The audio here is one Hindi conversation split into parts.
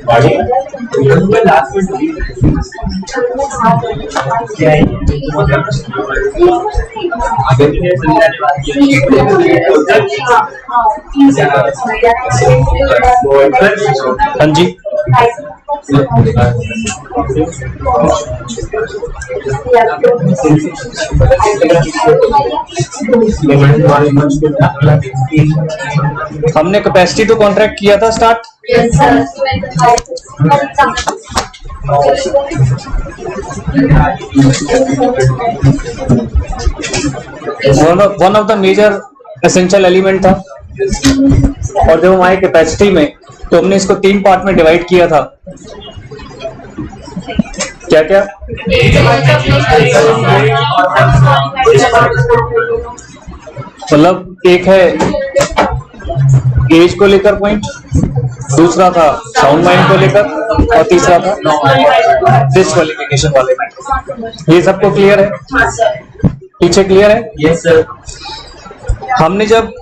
हाँ जी, हमने कैपेसिटी टू कॉन्ट्रैक्ट किया था start. One of the major essential element था, और जब हम आए कैपेसिटी में तो हमने इसको 3 पार्ट में डिवाइड किया था। क्या क्या? मतलब एक है एज को लेकर पॉइंट, दूसरा था साउंड माइंड को लेकर, और तीसरा था डिस्क्वालिफिकेशन वाले। ये सबको क्लियर है? पीछे क्लियर है? Yes sir. हमने जब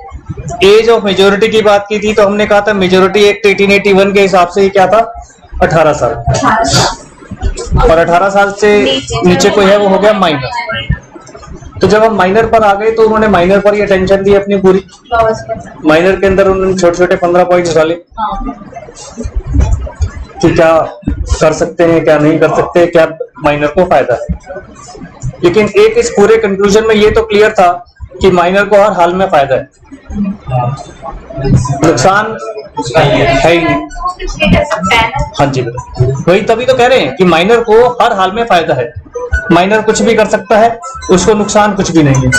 एज ऑफ मेजोरिटी की बात की थी तो हमने कहा था मेजोरिटी एक्ट 1881 के हिसाब से ही क्या था, 18 साल, और 18 साल से नीचे कोई है वो हो गया माइनर। तो जब हम माइनर पर आ गए तो उन्होंने माइनर पर ही अटेंशन दी अपनी पूरी। माइनर के अंदर उन्होंने छोटे छोटे 15 पॉइंट निकाले कि क्या कर सकते हैं, क्या नहीं कर सकते, क्या माइनर को फायदा है। लेकिन एक इस पूरे कंक्लूजन में ये तो क्लियर था कि माइनर को हर हाल में फायदा है, नुकसान है ही नहीं। हाँ जी, वही तभी तो कह रहे हैं कि माइनर को हर हाल में फायदा है। माइनर कुछ भी कर सकता है, उसको नुकसान कुछ भी नहीं है।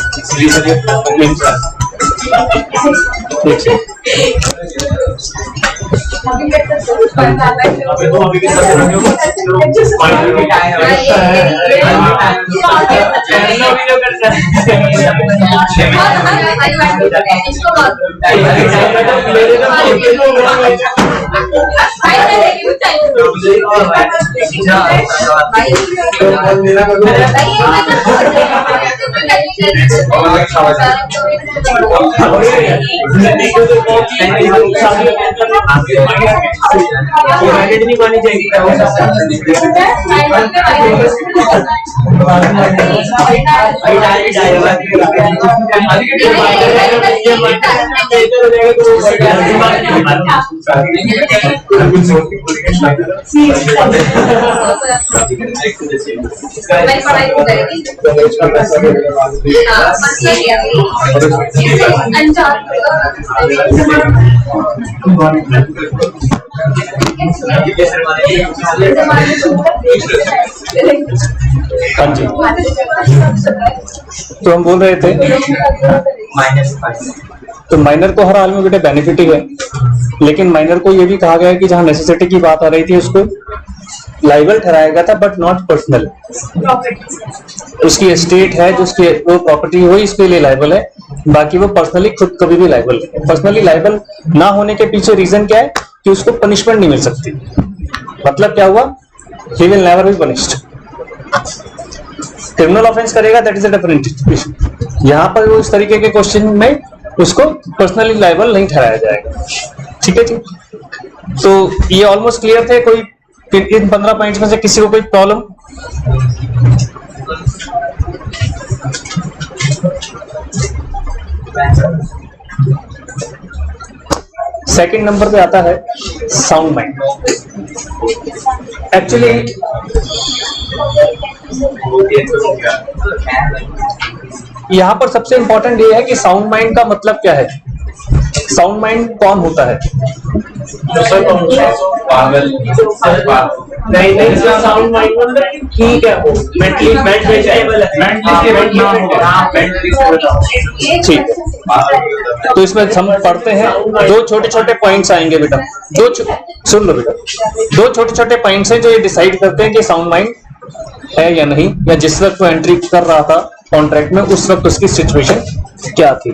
नहीं मानी जाएगी। हाँ जी, तो हम बोल रहे थे तो माइनर को हर हाल में बेटे बेनिफिट ही है, लेकिन माइनर को ये भी कहा गया है कि जहां नेसेसिटी की बात आ रही थी उसको लाइबल ठहराया गया था, बट नॉट पर्सनल। उसकी एस्टेट है, जो उसकी वो प्रॉपर्टी वही इसके लिए लाइबल है, बाकी वो पर्सनली खुद कभी भी लाइबल है। पर्सनली लाइबल ना होने के पीछे रीजन क्या है कि उसको पनिशमेंट नहीं मिल सकती। मतलब क्या हुआ, he will never be punished. Criminal offence करेगा, that is a different issue. यहाँ पर वो इस तरीके के क्वेश्चन में उसको पर्सनली लाइबल नहीं ठहराया जाएगा। ठीक है जी, तो ये ऑलमोस्ट क्लियर थे। कोई इन 15 पॉइंट्स में से किसी को कोई प्रॉब्लम? सेकंड नंबर पे आता है साउंड माइंड। एक्चुअली यहां पर सबसे इंपॉर्टेंट ये है कि साउंड माइंड का मतलब क्या है। साउंड माइंड कौन होता है? पागल नहीं साउंड माइंड मतलब ठीक है, वो मेंटली स्टेबल है। ठीक है, तो इसमें हम पढ़ते हैं, दो छोटे छोटे पॉइंट्स आएंगे बेटा। सुन लो बेटा, दो छोटे छोटे पॉइंट्स हैं जो ये डिसाइड करते हैं कि साउंड माइंड है या नहीं, या जिस वक्त वो एंट्री कर रहा था कॉन्ट्रैक्ट में उस वक्त उसकी सिचुएशन क्या थी।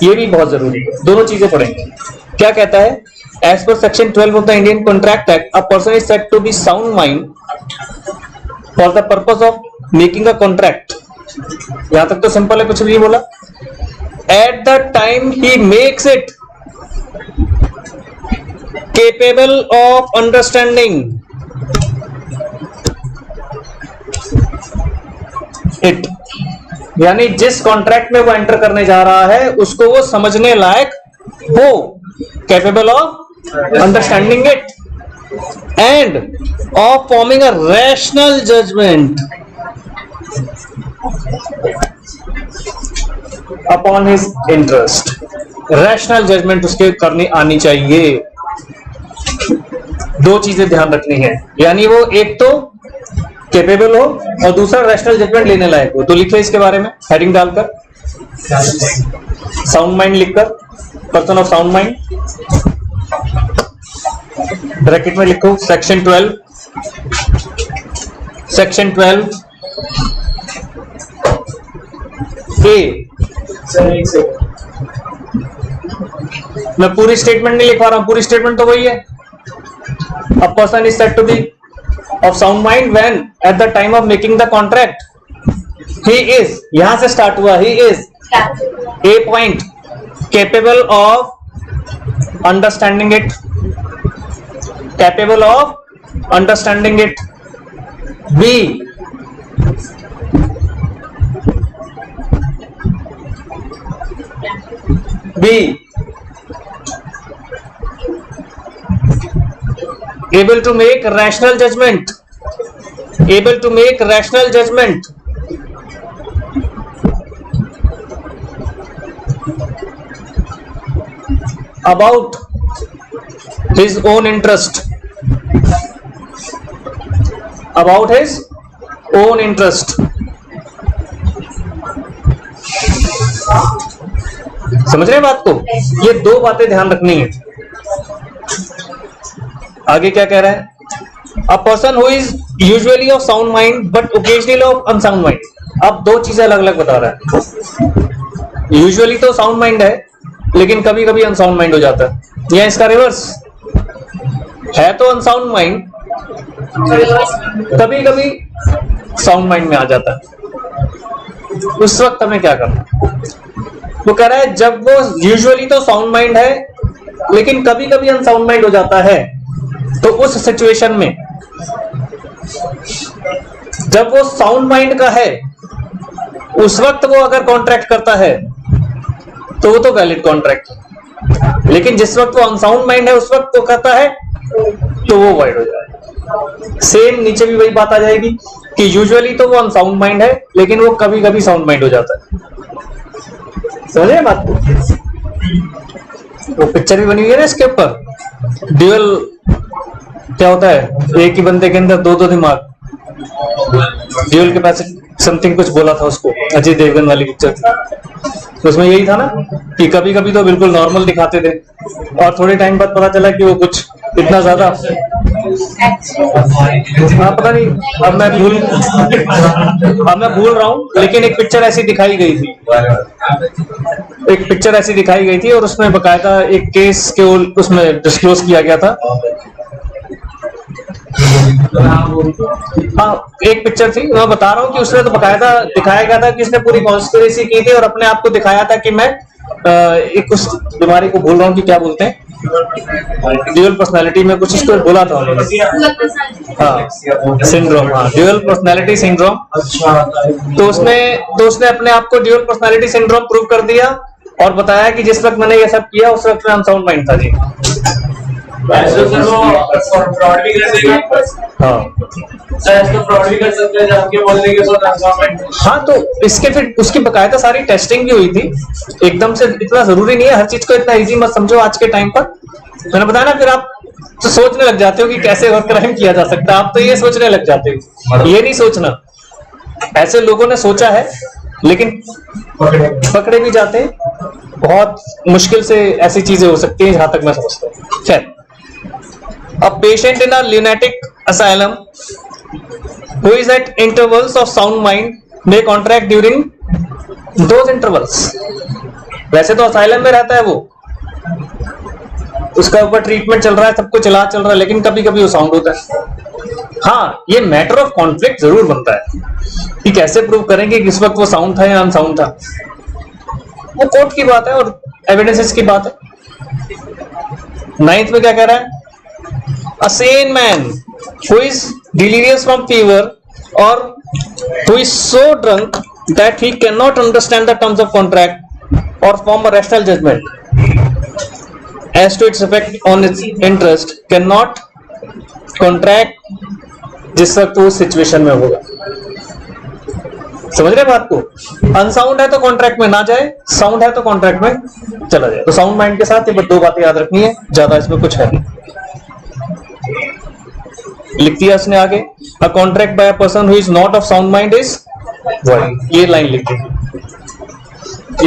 ये भी बहुत जरूरी है, दोनों चीजें पढ़ेंगे। क्या कहता है, as per section 12 of the Indian contract act, a person is said to be sound mind for the purpose of making a contract, यहां तक तो सिंपल है, कुछ भी नहीं बोला। At the time he makes it capable of understanding it, यानी जिस कॉन्ट्रैक्ट में वो एंटर करने जा रहा है उसको वो समझने लायक हो, capable of understanding it and of forming a rational judgement upon his interest. Rational judgement उसके करनी आनी चाहिए। दो चीजें ध्यान रखनी है, यानी वो एक तो कैपेबल हो और दूसरा रैशनल जजमेंट लेने लायक हो। तो लिखिए इसके बारे में हेडिंग डालकर, साउंड माइंड लिखकर, person of sound mind, bracket में लिखो सेक्शन 12, सेक्शन 12 ए। मैं पूरी स्टेटमेंट नहीं लिखवा रहा हूं, पूरी स्टेटमेंट तो वही है। A person is said to be of sound mind when at the time of making the contract he is, यहां से स्टार्ट हुआ, he is a point capable of understanding it, capable of understanding it, b able to make rational judgment, able to make rational judgment about his own interest, about his own interest। समझ रहे हैं बात को? ये दो बातें ध्यान रखनी है। आगे क्या कह रहा है? A person who is usually of sound mind but occasionally of unsound mind. अब दो चीजें अलग अलग बता रहा है। यूजुअली तो साउंड माइंड है लेकिन कभी कभी अनसाउंड माइंड हो जाता है, या इसका रिवर्स है तो अनसाउंड माइंड, कभी कभी साउंड माइंड में आ जाता है। उस वक्त हमें क्या करना? वो कह रहा है जब वो यूजुअली तो साउंड माइंड है लेकिन कभी कभी अनसाउंड माइंड हो जाता है, तो उस सिचुएशन में जब वो साउंड माइंड का है उस वक्त वो अगर कॉन्ट्रैक्ट करता है तो वो तो वैलिड कॉन्ट्रैक्ट है, लेकिन जिस वक्त वो अनसाउंड माइंड है उस वक्त वो करता है तो वो वाइड हो जाएगा। सेम नीचे भी वही बात आ जाएगी कि यूजुअली तो वो अनसाउंड माइंड है लेकिन वो कभी कभी साउंड माइंड हो जाता है। समझे बात को? वो पिक्चर भी बनी हुई है ना इसके ऊपर, ड्यूअल क्या होता है, एक ही बंदे के अंदर दो दो दिमाग, ड्यूअल कैपेसिटी समथिंग कुछ बोला था उसको, अजय देवगन वाली पिक्चर थी। तो उसमें यही था ना कि कभी कभी तो बिल्कुल नॉर्मल दिखाते थे और थोड़े टाइम बाद पता चला कि वो कुछ इतना ज्यादा, हाँ पता नहीं, अब मैं भूल रहा हूँ, लेकिन एक पिक्चर ऐसी दिखाई गई थी, एक पिक्चर ऐसी दिखाई गई थी और उसमें बकायदा एक केस के उसमें डिस्क्लोज किया गया था। हाँ एक पिक्चर थी, मैं बता रहा हूँ कि उसमें तो बकायदा दिखाया गया था कि उसने पूरी कॉन्स्पिरेसी की थी और अपने आप को दिखाया था कि मैं एक उस बीमारी को भूल रहा हूँ कि क्या बोलते हैं, ड्यूअल पर्सनालिटी में कुछ उसको बोला था उन्होंने, हाँ सिंड्रोम, हाँ ड्यूअल पर्सनालिटी सिंड्रोम। तो उसने अपने आप को ड्यूअल पर्सनालिटी सिंड्रोम प्रूव कर दिया और बताया कि जिस वक्त मैंने ये सब किया उस वक्त मैं अनसाउंड माइंड था जी। फ्रॉड भी कर देगा, हाँ फ्रॉड भी कर सकते हैं जान के बोलने के साथ। हाँ तो इसके फिर उसकी बकायदा सारी टेस्टिंग भी हुई थी। एकदम से इतना जरूरी नहीं है, हर चीज को इतना इजी मत समझो आज के टाइम पर। मैंने बताया ना, फिर आप तो सोचने लग जाते हो कि कैसे और क्राइम किया जा सकता है, आप तो ये सोचने लग जाते हो, ये नहीं सोचना। ऐसे लोगों ने सोचा है लेकिन पकड़े भी जाते हैं, बहुत मुश्किल से ऐसी चीजें हो सकती हैं जहां तक मैं समझता हूँ। खैर, a patient in a lunatic asylum who is at intervals of sound mind may contract during those intervals। वैसे तो असाइलम में रहता है वो, उसका ऊपर ट्रीटमेंट चल रहा है, सब कुछ इलाज चल रहा है, लेकिन कभी कभी वो साउंड होता है। हाँ, ये मैटर ऑफ कॉन्फ्लिक्ट जरूर बनता है कि कैसे प्रूव करेंगे कि इस वक्त वो साउंड था या अनसाउंड था। वो कोर्ट की बात है और एविडेंसेस की बात है। 9th में क्या कह रहा है? A sane man who is delirious from fever or who is so drunk that he cannot understand the terms of contract or form a rational judgment as to its effect on its interest cannot contract जिस वक्त वो सिचुएशन में होगा। समझ रहे बात को? अनसाउंड है तो कॉन्ट्रैक्ट में ना जाए, साउंड है तो कॉन्ट्रैक्ट में चला जाए। तो साउंड माइंड के साथ ये दो बातें याद रखनी है, ज्यादा इसमें कुछ है नहीं। लिख दिया उसने आगे, a contract by a person who is not of sound mind is void. ये लाइन लिख दीजिए,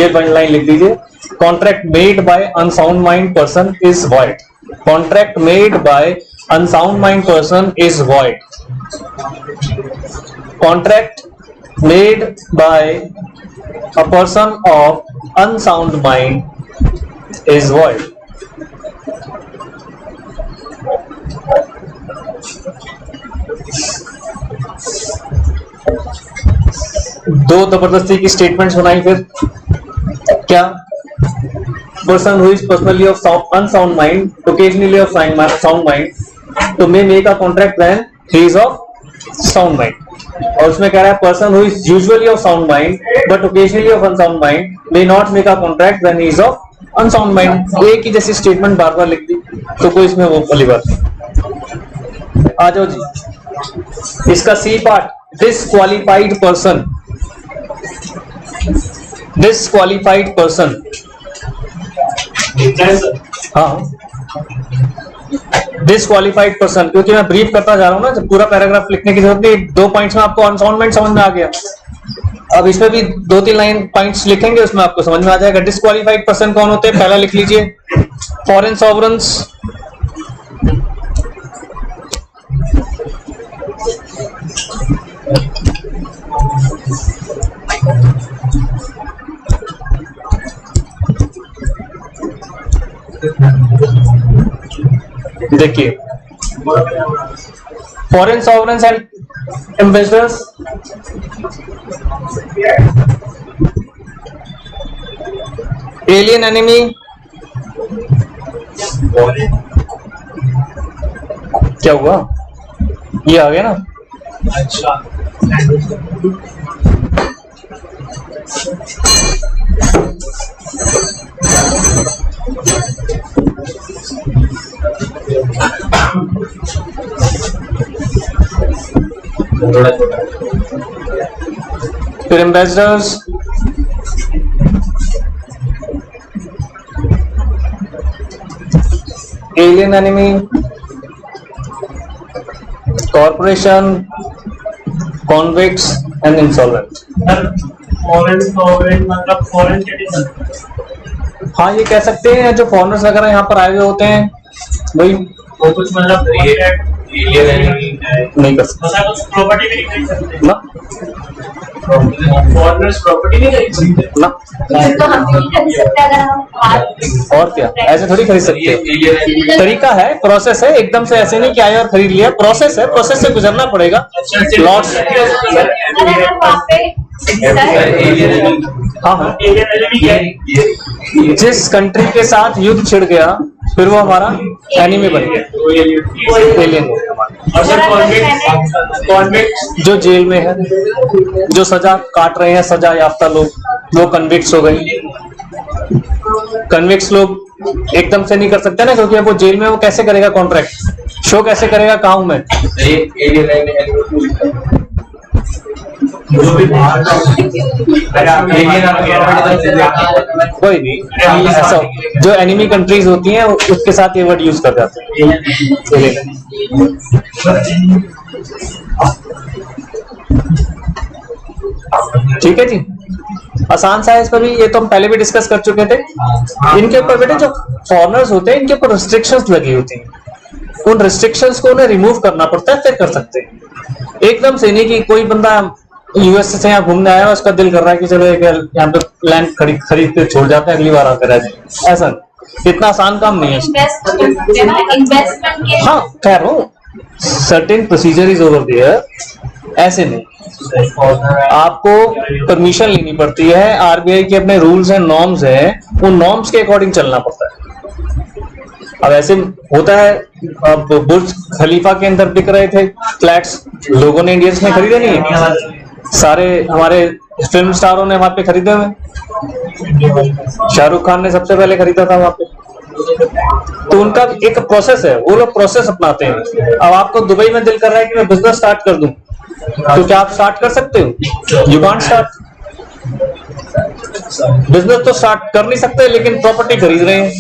ये लाइन लिख दीजिए, contract made by unsound mind person is void. Contract made by unsound mind person is void. Contract made by a person of unsound mind is void. दो जबरदस्ती की स्टेटमेंट्स बनाई फिर क्या? Person who is personally of unsound mind, occasionally of sound mind, to may make a contract when he is of sound mind. और उसमें कह रहा है person who is usually of sound mind but occasionally of unsound mind may not make a contract when he is of unsound mind. एक ही जैसी स्टेटमेंट बार बार लिख दी तो कोई इसमें वो वाली बात नहीं। आ जाओ जी, इसका C part, disqualified person. Disqualified person, हाँ डिसक्वालिफाइड पर्सन, क्योंकि मैं ब्रीफ करता जा रहा हूं ना, जब पूरा पैराग्राफ लिखने की जरूरत नहीं, 2 पॉइंट्स में आपको अनसाउंड माइंड समझ में आ गया। अब इसमें भी 2-3 लाइन पॉइंट्स लिखेंगे, उसमें आपको समझ में आ जाएगा। डिसक्वालिफाइड पर्सन कौन होते हैं? पहला लिख लीजिए, फॉरेन सॉवरेन्स, देखिए foreign sovereigns and ambassadors, alien enemy, क्या हुआ? ये आ गया ना। अच्छा, फिर ambassadors, alien enemy, corporation, convicts and insolvent. Foreign sovereign मतलब फॉरेन सिटीजन। हाँ, ये कह सकते हैं जो फॉरेनर्स वगैरह यहाँ पर आए हुए होते हैं, वही वो कुछ मतलब नहीं कर सकते कुछ प्रॉपर्टी भी नहीं खरीद सकते ना, फॉरेनर्स प्रॉपर्टी नहीं खरीद सकते ना, तो हम नहीं खरीद सकते अगर हम और क्या, ऐसे थोड़ी खरीद सकते हैं। तरीका है, प्रोसेस है, एकदम से ऐसे नहीं कि आए और खरीद लिया, प्रोसेस है, प्रोसेस से गुजरना पड़ेगा। लॉट्स, अगर हम वहाँ पे हाँ हाँ, जिस कंट्री के साथ युद्ध छिड़ गया फिर वो हमारा एनिमी बन गया, एलियन हो गया हमारा। कॉन्विक्ट जो जेल में है, जो सजा काट रहे हैं, सजा याफ्ता लोग, वो कन्विक्ट्स हो गए। कन्विक्ट्स लोग एकदम से नहीं कर सकते ना, क्योंकि वो जेल में, वो कैसे करेगा कॉन्ट्रैक्ट, शो कैसे करेगा, कहाँ हूं मैं, कोई नहीं ऐसा, जो एनिमी कंट्रीज होती हैं उसके साथ ये वर्ड यूज कर जाते हैं। ठीक है जी, आसान सा है इस पर भी, ये तो हम पहले भी डिस्कस कर चुके थे। इनके ऊपर बेटे जो फॉरेनर्स होते हैं, इनके ऊपर रिस्ट्रिक्शंस लगी होती हैं, उन रिस्ट्रिक्शंस को उन्हें रिमूव करना पड़ता है, फिर कर सकते हैं। एकदम से नहीं कि कोई बंदा यूएस से यहाँ घूमने आया, उसका दिल कर रहा है कि चलो एक यहाँ पे लैंड खरीद के छोड़ जाते हैं, अगली बार आकर आ जाए, ऐसा इतना आसान काम नहीं है। इन्वेस्टमेंट के हाँ खैर, certain procedure is over there, ऐसे नहीं, आपको परमिशन लेनी पड़ती है, आरबीआई के अपने रूल्स एंड नॉर्म्स हैं, उन नॉर्म्स के अकॉर्डिंग चलना पड़ता है। अब ऐसे होता है, अब बुर्ज खलीफा के अंदर बिक रहे थे फ्लैट्स, लोगों ने, इंडियंस ने खरीदे नहीं है, सारे हमारे फिल्म स्टारों ने वहां पे खरीदे हुए, शाहरुख खान ने सबसे पहले खरीदा था वहां पे, तो उनका एक प्रोसेस है, वो लोग प्रोसेस अपनाते हैं। अब आपको दुबई में दिल कर रहा है कि मैं बिजनेस स्टार्ट कर दूं, तो क्या आप स्टार्ट कर सकते हो? You can't start. बिजनेस तो स्टार्ट कर नहीं सकते, लेकिन प्रॉपर्टी खरीद रहे हैं,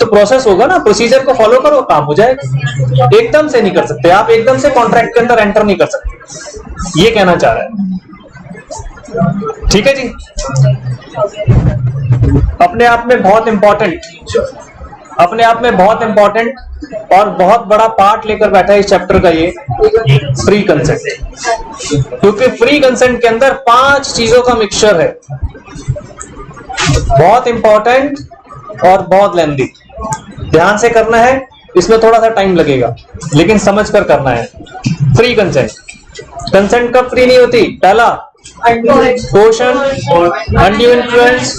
तो प्रोसेस होगा ना, प्रोसीजर को फॉलो करो, काम हो जाएगा। एकदम से नहीं कर सकते आप, एकदम से कॉन्ट्रैक्ट के अंदर एंटर नहीं कर सकते, ये कहना चाह रहा है। ठीक है जी, अपने आप में बहुत इंपॉर्टेंट, अपने आप में बहुत इंपॉर्टेंट और बहुत बड़ा पार्ट लेकर बैठा है इस चैप्टर का ये फ्री कंसेंट, क्योंकि फ्री कंसेंट के अंदर 5 चीजों का मिक्सचर है, बहुत इंपॉर्टेंट और बहुत लेंथी। ध्यान से करना है, इसमें थोड़ा सा टाइम लगेगा, लेकिन समझ कर करना है। फ्री कंसेंट, कंसेंट कब फ्री नहीं होती? पहला, question, undue influence,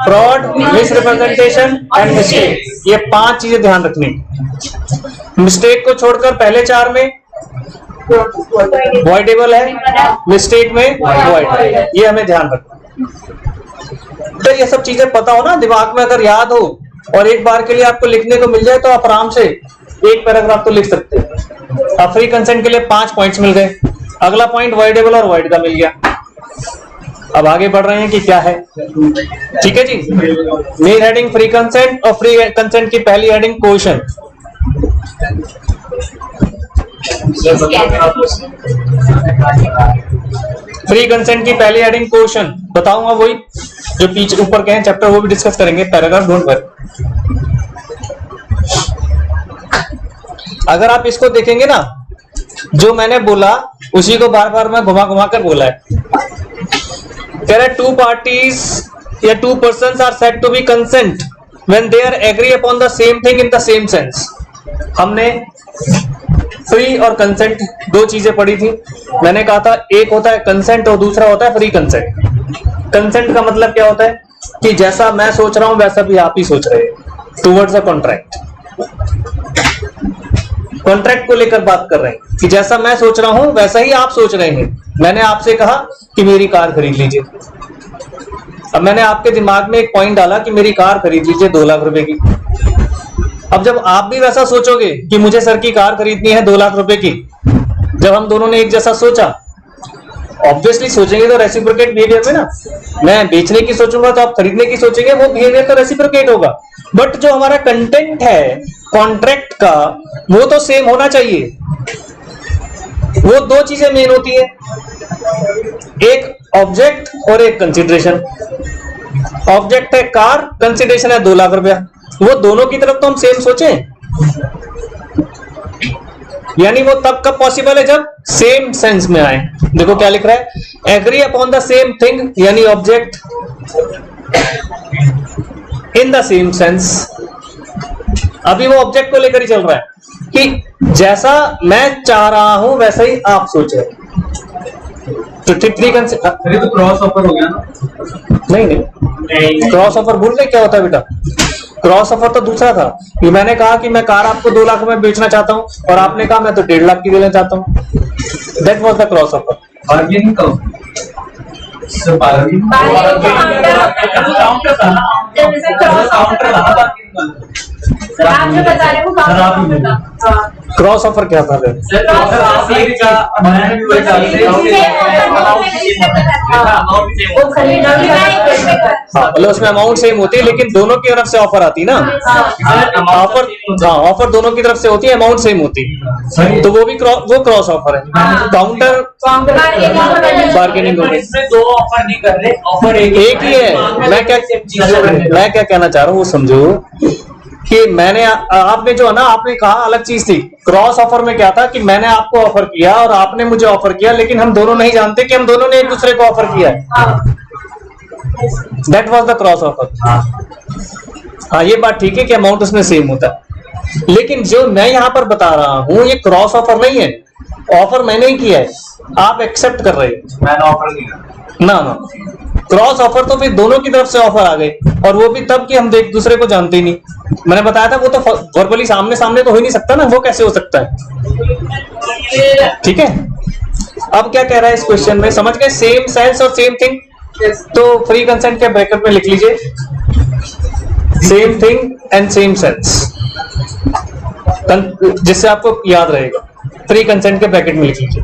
fraud, misrepresentation and mistake, ये 5 चीजें ध्यान रखनी। मिस्टेक को छोड़कर पहले 4 में वॉइडेबल है, मिस्टेक में वॉइड, ये हमें ध्यान रखना। तो ये सब चीजें पता हो ना, दिमाग में अगर याद हो और एक बार के लिए आपको लिखने को मिल जाए, तो आप आराम से एक पैराग्राफ तो लिख सकते हैं। अब फ्री कंसेंट के लिए 5 पॉइंट्स मिल गए, अगला पॉइंट वॉइडेबल और वॉइड का मिल गया। अब आगे बढ़ रहे हैं कि क्या है, ठीक है जी। मेन हेडिंग फ्री कंसेंट, और फ्री कंसेंट की पहली हेडिंग क्वेश्चन। फ्री कंसेंट की पहली हेडिंग क्वेश्चन बताऊंगा, वही जो पीछे ऊपर के हैं चैप्टर, वो भी डिस्कस करेंगे, पैराग्राफ डोंट वरी। अगर आप इसको देखेंगे ना, जो मैंने बोला उसी को बार बार मैं घुमा घुमा कर बोला है। कह रहे 2 parties या 2 persons are said to be consent when they are agree upon the same thing in the same sense। हमने फ्री और कंसेंट 2 चीजें पढ़ी थी। मैंने कहा था एक होता है कंसेंट और दूसरा होता है फ्री कंसेंट। कंसेंट का मतलब क्या होता है कि जैसा मैं सोच रहा हूं वैसा भी आप ही सोच रहे हैं, टुवर्ड्स अ कॉन्ट्रैक्ट। कॉन्ट्रैक्ट को लेकर बात कर रहे हैं कि जैसा मैं सोच रहा हूं वैसा ही आप सोच रहे हैं। मैंने आपसे कहा कि मेरी कार खरीद लीजिए, अब मैंने आपके दिमाग में एक पॉइंट डाला कि मेरी कार खरीद लीजिए 2 लाख रुपए की। अब जब आप भी वैसा सोचोगे कि मुझे सर की कार खरीदनी है 2 लाख रुपए की, जब हम दोनों ने एक जैसा सोचा, ऑब्वियसली सोचेंगे तो रेसिप्रोकेट बिहेवियर में ना, मैं बेचने की सोचूंगा तो आप खरीदने की सोचेंगे, वो बिहेवियर तो रेसिप्रोकेट होगा। बट जो हमारा कंटेंट है कॉन्ट्रैक्ट का, वो तो सेम होना चाहिए। वो 2 चीजें मेन होती है, एक ऑब्जेक्ट और एक कंसिडरेशन। ऑब्जेक्ट है कार, कंसिडरेशन है 2 लाख रुपया, वो दोनों की तरफ तो हम सेम सोचें, यानी वो तब कब पॉसिबल है जब सेम सेंस में आए। देखो क्या लिख रहा है, agree upon the same thing, यानी object in the same sense. अभी वो ऑब्जेक्ट को लेकर ही चल रहा है कि जैसा मैं चाह रहा हूं वैसा ही आप सोच रहे। तो फ्री कंसेंट तो क्रॉस ऑफर हो गया ना? नहीं, क्रॉस ऑफर भूल गए क्या होता है बेटा? क्रॉस ऑफर तो दूसरा था कि मैंने कहा कि मैं कार आपको 2 लाख में बेचना चाहता हूं और आपने कहा मैं तो 1.5 लाख की देना चाहता हूं। That was the cross offer. Bargaining कब? क्रॉस ऑफर क्या था? मतलब उसमें अमाउंट सेम होती है लेकिन दोनों की तरफ से ऑफर आती ना। ऑफर, हाँ, ऑफर दोनों की तरफ से होती है, अमाउंट सेम होती है, तो वो भी वो क्रॉस ऑफर है। काउंटर बार्गेनिंग हो गई। इसमें 2 ऑफर नहीं कर रहे, ऑफर एक ही है। मैं क्या कहना चाह रहा हूँ वो समझो कि मैंने आपने जो है ना, आपने कहा अलग चीज थी। क्रॉस ऑफर में क्या था कि मैंने आपको ऑफर किया और आपने मुझे ऑफर किया, लेकिन हम दोनों नहीं जानते कि हम दोनों ने एक दूसरे को ऑफर किया है। That was the cross offer. हाँ, ये बात ठीक है कि अमाउंट उसमें सेम होता है, लेकिन जो मैं यहां पर बता रहा हूं ये क्रॉस ऑफर नहीं है, ऑफर मैंने ही किया है, आप एक्सेप्ट कर रहे हो। मैंने ऑफर किया ना ना, क्रॉस ऑफर तो फिर दोनों की तरफ से ऑफर आ गए, और वो भी तब कि हम एक दूसरे को जानते ही नहीं। मैंने बताया था वो तो वर्बली सामने सामने तो हो ही नहीं सकता ना, वो कैसे हो सकता है। ठीक है, अब क्या कह रहा है इस क्वेश्चन में, समझ गए? सेम सेंस और सेम थिंग, तो फ्री कंसेंट के ब्रैकेट में लिख लीजिए same thing and same sense, जिससे आपको याद रहेगा। फ्री कंसेंट के ब्रैकेट में लिख लीजिए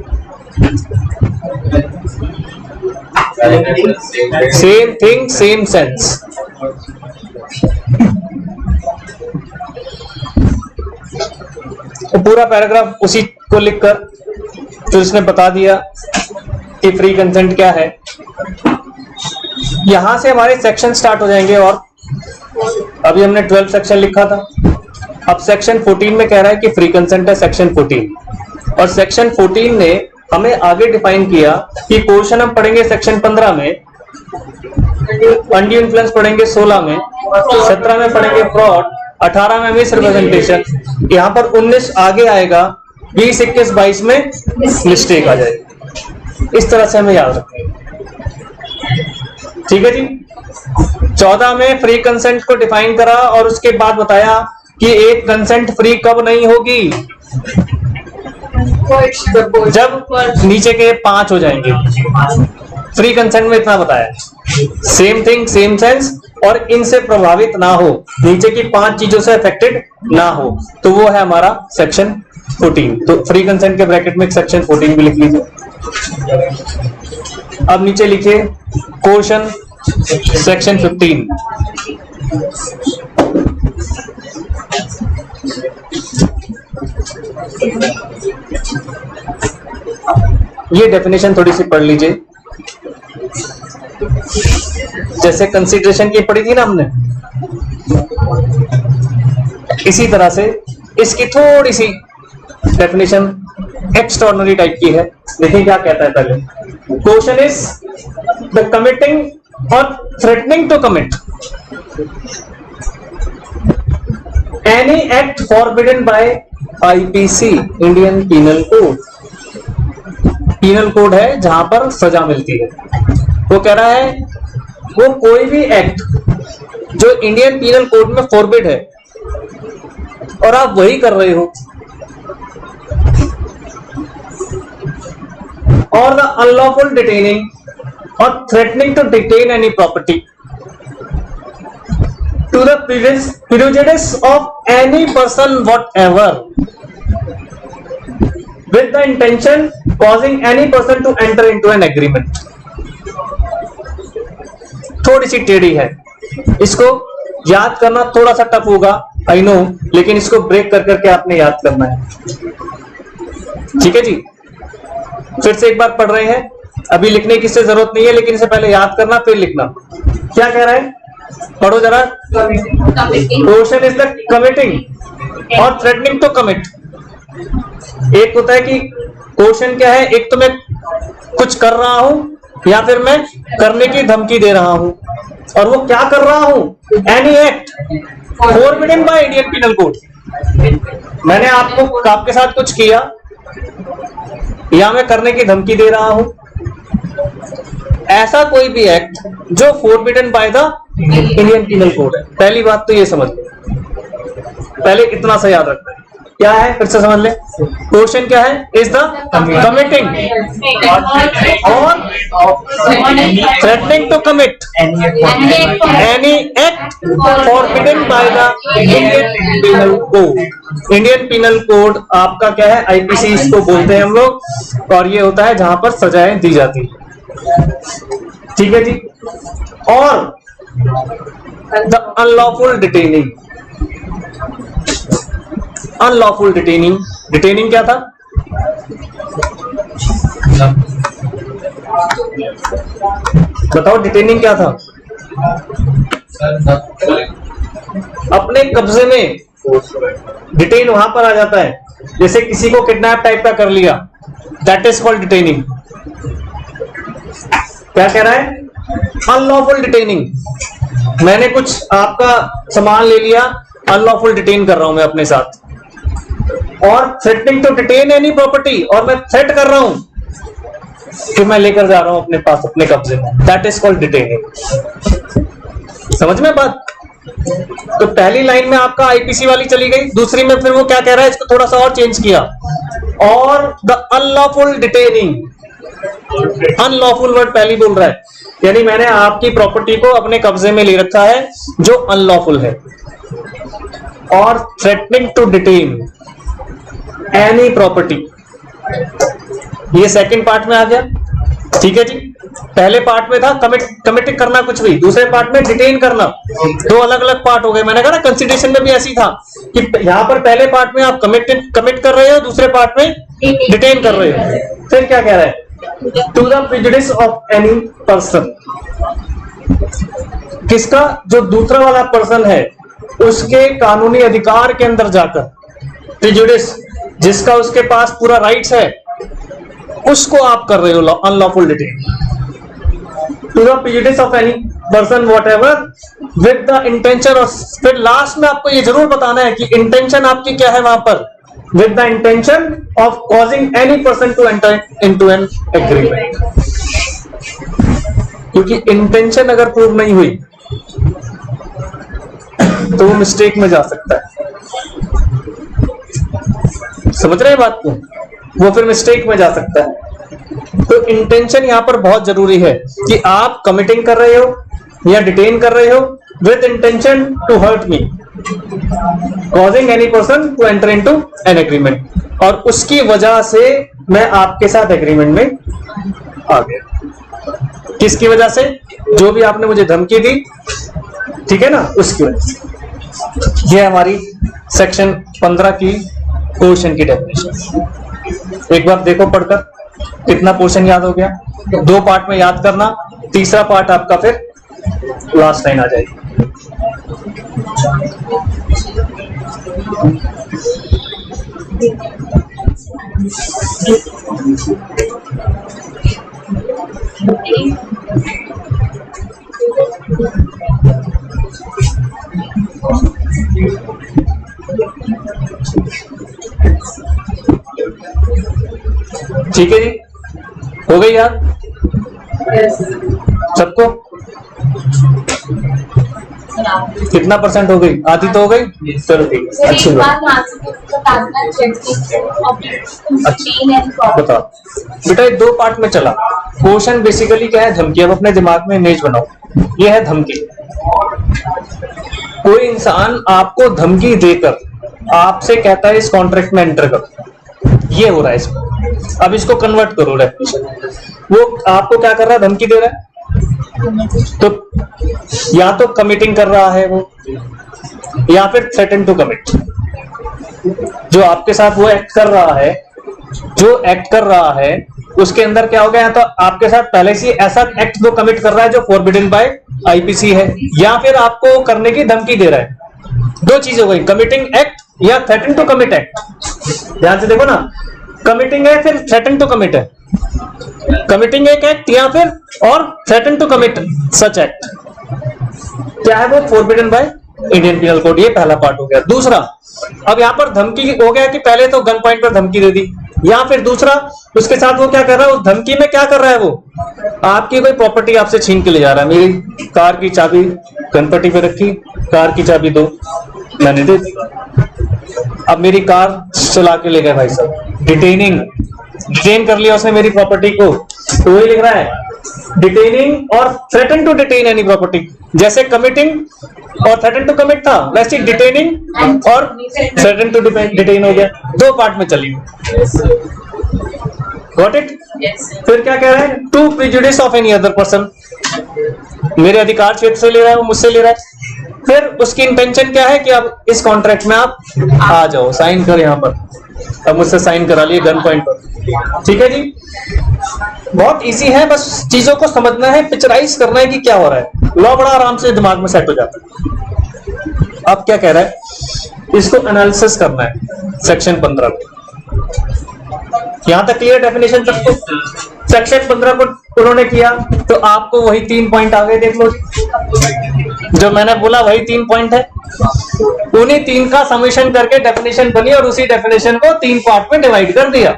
सेम थिंग सेम सेंस। तो पूरा पैराग्राफ उसी को लिखकर तो इसने बता दिया कि फ्री कंसेंट क्या है। यहां से हमारे सेक्शन स्टार्ट हो जाएंगे, और अभी हमने 12 सेक्शन लिखा था, अब सेक्शन 14 में कह रहा है कि फ्री कंसेंट है सेक्शन 14। और सेक्शन 14 ने हमें आगे डिफाइन किया कि कोर्शन हम पढ़ेंगे सेक्शन 15 में, अनड्यू इन्फ्लुएंस पढ़ेंगे 16 में, 17 में पढ़ेंगे फ्रॉड, 18 में मिस रिप्रेजेंटेशन, यहां पर 19 आगे आएगा, 20, 21, 22 में मिस्टेक आ जाएगी। इस तरह से हमें याद रखें, ठीक है जी। 14 में फ्री कंसेंट को डिफाइन करा और उसके बाद बताया कि एक कंसेंट फ्री कब नहीं होगी, जब नीचे के 5 हो जाएंगे। फ्री कंसेंट में इतना बताया, सेम थिंग सेम सेंस, और इनसे प्रभावित ना हो, नीचे की 5 चीजों से अफेक्टेड ना हो, तो वो है हमारा सेक्शन 14। तो फ्री कंसेंट के ब्रैकेट में सेक्शन 14 भी लिख लीजिए। अब नीचे लिखिए क्वेश्चन सेक्शन 15। ये डेफिनेशन थोड़ी सी पढ़ लीजिए, जैसे कंसीडरेशन की पढ़ी थी ना हमने, इसी तरह से इसकी थोड़ी सी डेफिनेशन एक्स्ट्राऑर्डिनरी टाइप की है। देखिए क्या कहता है पहले। क्वेश्चन इज द कमिटिंग और threatening to commit any act forbidden by IPC, Indian penal code. Penal code है जहां पर सजा मिलती है। वो कह रहा है वो कोई भी एक्ट जो इंडियन पीनल कोड में फॉरबिड है और आप वही कर रहे हो, और द अनलॉफुल डिटेनिंग और threatening to detain any property to the prejudice of any person whatever with the intention causing any person to enter into an agreement। थोड़ी सी टेढ़ी है, इसको याद करना थोड़ा सा टफ होगा, आई नो, लेकिन इसको ब्रेक कर करके आपने याद करना है। ठीक है जी, फिर से एक बार पढ़ रहे हैं, अभी लिखने की इससे जरूरत नहीं है, लेकिन इसे पहले याद करना फिर लिखना। क्या कह रहा है, पढ़ो जरा। क्वेश्चन इज द कमिटिंग और थ्रेटनिंग टू कमिट। एक होता है कि क्वेश्चन क्या है, एक तो मैं कुछ कर रहा हूं या फिर मैं करने की धमकी दे रहा हूं, और वो क्या कर रहा हूं, any act forbidden by Indian penal code. मैंने आपके साथ कुछ किया या मैं करने की धमकी दे रहा हूं, ऐसा कोई भी एक्ट जो forbidden by the Indian penal code है। पहली बात तो ये समझ लो, पहले इतना सा याद रखना है। क्या है, फिर से समझ ले। क्वेश्चन क्या है, इज द कमिटिंग और threatening to commit any act forbidden by the Indian penal code. Indian penal code आपका क्या है, आईपीसी इसको बोलते हैं हम लोग, और ये होता है जहां पर सजाएं दी जाती है। ठीक है जी। और the unlawful detaining, unlawful detaining, detaining क्या था, बताओ डिटेनिंग क्या था। अपने कब्जे में डिटेन वहां पर आ जाता है, जैसे किसी को किडनैप टाइप का कर लिया, दैट इज कॉल्ड डिटेनिंग। क्या कह रहा है, अनलॉफुल डिटेनिंग, मैंने कुछ आपका सामान ले लिया अनलॉफुल डिटेन कर रहा हूं मैं अपने साथ, और threatening to detain any property, और मैं थ्रेट कर रहा हूं कि मैं लेकर जा रहा हूं अपने पास, अपने कब्जे में, दैट इज कॉल्ड डिटेनिंग। समझ में बात? तो पहली लाइन में आपका आईपीसी वाली चली गई, दूसरी में फिर वो क्या कह रहा है, इसको थोड़ा सा और चेंज किया, और the unlawful detaining, unlawful word पहली बोल रहा है, यानी मैंने आपकी प्रॉपर्टी को अपने कब्जे में ले रखा है जो अनलॉफुल है, और threatening to detain any property, ये सेकंड पार्ट में आ गया। ठीक है जी, पहले पार्ट में था कमिट करना कुछ भी, दूसरे पार्ट में डिटेन करना, दो अलग अलग पार्ट हो गए। मैंने कहा ना कंसिडरेशन में भी ऐसी था कि यहां पर पहले पार्ट में आप कमिट कर रहे हो, दूसरे पार्ट में डिटेन कर रहे हो। फिर क्या कह रहा है, to the prejudice of any person, किसका, जो दूसरा वाला पर्सन है उसके कानूनी अधिकार के अंदर जाकर, प्रेजुडिस जिसका उसके पास पूरा राइट्स है, उसको आप कर रहे हो unlawful detain. To the prejudice of any person whatever with the intention, और फिर लास्ट में आपको ये जरूर बताना है कि इंटेंशन आपकी क्या है वहां पर, with the intention of causing any person to enter into an agreement, क्योंकि इंटेंशन अगर प्रूव नहीं हुई तो वो मिस्टेक में जा सकता है। समझ रहे हैं बात को, वो फिर मिस्टेक में जा सकता है। तो इंटेंशन यहां पर बहुत जरूरी है कि आप कमिटिंग कर रहे हो या डिटेन कर रहे हो with intention to hurt me, causing any person to enter into an agreement, और उसकी वजह से मैं आपके साथ एग्रीमेंट में आ गया। किसकी वजह से? जो भी आपने मुझे धमकी दी, ठीक है ना, उसकी वजह से। ये हमारी सेक्शन 15 की पोर्शन की डेफिनेशन। एक बार देखो पढ़कर, कितना पोर्शन याद हो गया। दो पार्ट में याद करना, तीसरा पार्ट आपका फिर लास्ट लाइन आ जाएगी। ठीक है जी, हो गई याद सबको? कितना परसेंट हो गई? आधी तो हो गई। चलो ठीक है, अच्छी बात। बताओ बेटा, ये दो पार्ट में चला। क्वेश्चन बेसिकली क्या है, धमकी। अब अपने दिमाग में इमेज बनाओ, ये है धमकी। कोई इंसान आपको धमकी देकर आपसे कहता है इस कॉन्ट्रैक्ट में एंटर करो, ये हो रहा है इसमें। अब इसको कन्वर्ट करो डेफिनेशन। वो आपको क्या कर रहा है, धमकी दे रहा है, तो या तो कमिटिंग कर रहा है वो, या फिर थ्रेटन टू कमिट। जो आपके साथ वो एक्ट कर रहा है, जो एक्ट कर रहा है उसके अंदर क्या हो गया, तो आपके साथ पहले से ऐसा एक्ट वो कमिट कर रहा है जो फॉरबिडन बाय आईपीसी है, या फिर आपको करने की धमकी दे रहा है। दो चीजें हो गई, कमिटिंग एक्ट या थ्रेटन टू कमिट एक्ट। ध्यान से देखो ना, कमिटिंग है फिर थ्रेटन टू कमिट है। कमिटिंग एक एक्ट या फिर और threaten to commit such act, क्या है वो, forbidden by Indian penal code. ये पहला पार्ट हो गया। दूसरा, अब यहां पर धमकी हो गया कि पहले तो गन पॉइंट पर धमकी दे दी, या फिर दूसरा उसके साथ वो क्या कर रहा है, उस धमकी में क्या कर रहा है, वो आपकी कोई प्रॉपर्टी आपसे छीन के ले जा रहा है। मेरी कार की चाबी गनपट्टी पे रखी, कार की चाबी दो, मैंने दे दी। अब मेरी कार चला के ले गए भाई साहब, डिटेन कर लिया उसने मेरी प्रॉपर्टी को। तो वही लिख रहा है डिटेनिंग और threaten to detain any property. जैसे कमिटिंग और थ्रेटन टू कमिट था, वैसे डिटेनिंग और थ्रेटन टू डिटेन हो गया। दो पार्ट में चली। Got it? फिर क्या कह रहा है, to prejudice of any other person. मेरे अधिकार क्षेत्र से ले रहा है, वो मुझसे ले रहा है। फिर उसकी इंटेंशन क्या है कि अब इस कॉन्ट्रैक्ट में आप आ जाओ, साइन कर यहां पर। अब मुझसे साइन करा लिए गन पॉइंट पर। ठीक है जी, बहुत इजी है, बस चीजों को समझना है, पिक्चराइज करना है कि क्या हो रहा है। लॉ बड़ा आराम से दिमाग में सेट हो जाता है। अब क्या कह रहा है, इसको एनालिसिस करना है सेक्शन 15 को। यहां तक क्लियर डेफिनेशन सबको? सेक्शन 15 को उन्होंने किया तो आपको वही 3 पॉइंट आ गए, देख लो। जो मैंने बोला वही 3 पॉइंट है, उन्हीं 3 का समेशन करके डेफिनेशन बनी और उसी डेफिनेशन को 3 पार्ट में डिवाइड कर दिया।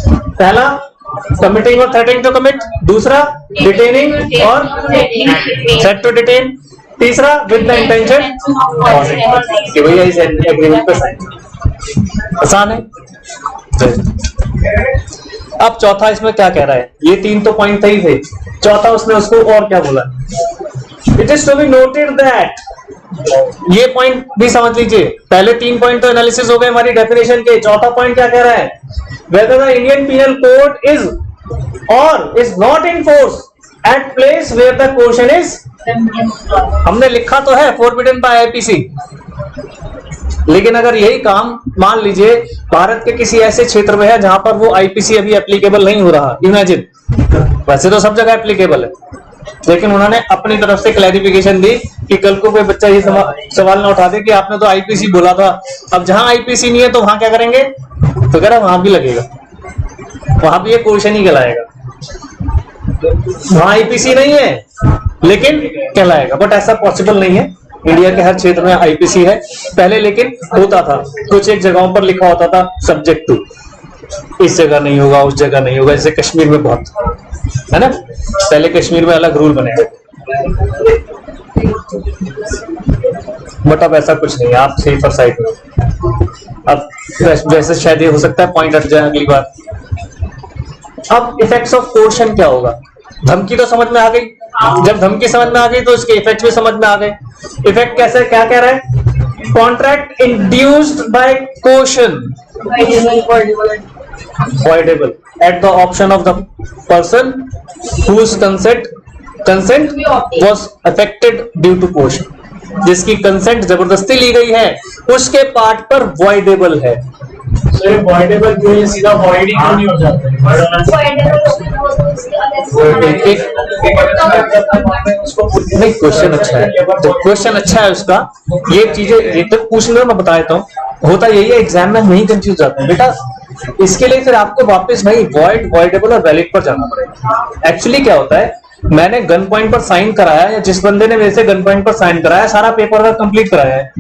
पहला कमिटिंग और थ्रेटनिंग टू कमिट, दूसरा डिटेनिंग और सेट टू डिटेन, तीसरा विद द इंटेंशन कि भैया इस एग्रीमेंट पर साइन। आसान है। अब चौथा इसमें क्या कह रहा है, ये 3 तो पॉइंट ही थे, चौथा उसने उसको और क्या बोला, it is to be noted that, ये पॉइंट भी समझ लीजिए, पहले 3 पॉइंट तो एनालिसिस हो गए हमारी डेफिनेशन के, चौथा पॉइंट क्या कह रहा है, whether the Indian Penal Code is or is not in force at place where the question is, हमने लिखा तो है forbidden by IPC, लेकिन अगर यही काम मान लीजिए भारत के किसी ऐसे क्षेत्र में है जहां पर वो आईपीसी अभी एप्लीकेबल नहीं हो रहा, इमेजिन, वैसे तो सब जगह एप्लीकेबल है, लेकिन उन्होंने अपनी तरफ से क्लैरिफिकेशन दी कि कल को कोई बच्चा ये सवाल ना उठा दे कि आपने तो आईपीसी बोला था, अब जहां आईपीसी नहीं है तो वहां क्या करेंगे, तो कह रहा वहां भी लगेगा, वहां भी ये क्वेश्चन ही कहलाएगा, वहां आईपीसी नहीं है लेकिन कहलाएगा, बट ऐसा पॉसिबल नहीं है, इंडिया के हर क्षेत्र में आईपीसी है पहले, लेकिन होता था कुछ एक जगहों पर लिखा होता था सब्जेक्ट टू, इस जगह नहीं होगा उस जगह नहीं होगा, जैसे कश्मीर में बहुत है ना, पहले कश्मीर में अलग रूल बने, बट अब ऐसा कुछ नहीं है, आप सेफर साइड में, अब वैसे शायद ये हो सकता है पॉइंट हट जाए अगली बार। अब इफेक्ट्स ऑफ कोर्शन क्या होगा, धमकी तो समझ में आ गई, जब धमकी समझ में आ गई तो इसके इफेक्ट भी समझ में आ गए। इफेक्ट कैसे, क्या कह रहा है, contract induced by coercion voidable at the option of the person whose consent was affected due to coercion, जिसकी कंसेंट जबरदस्ती ली गई है उसके पार्ट पर voidable है। सर voidable क्यों, ये सीधा void ही क्यों नहीं हो जाता नहीं, क्वेश्चन अच्छा है, तो क्वेश्चन अच्छा है उसका, ये चीजें ये तो पूछ लो, मैं बता देता हूँ, होता यही है एग्जाम में नहीं कंफ्यूज जाते हैं बेटा, इसके लिए फिर आपको वापस भाई वॉइड, वॉइडेबल और वैलिड पर जाना पड़ेगा। एक्चुअली क्या होता है, मैंने गन पॉइंट पर साइन कराया या जिस बंदे ने मेरे से गन पॉइंट पर साइन कराया, सारा पेपर वर्क कंप्लीट कराया है,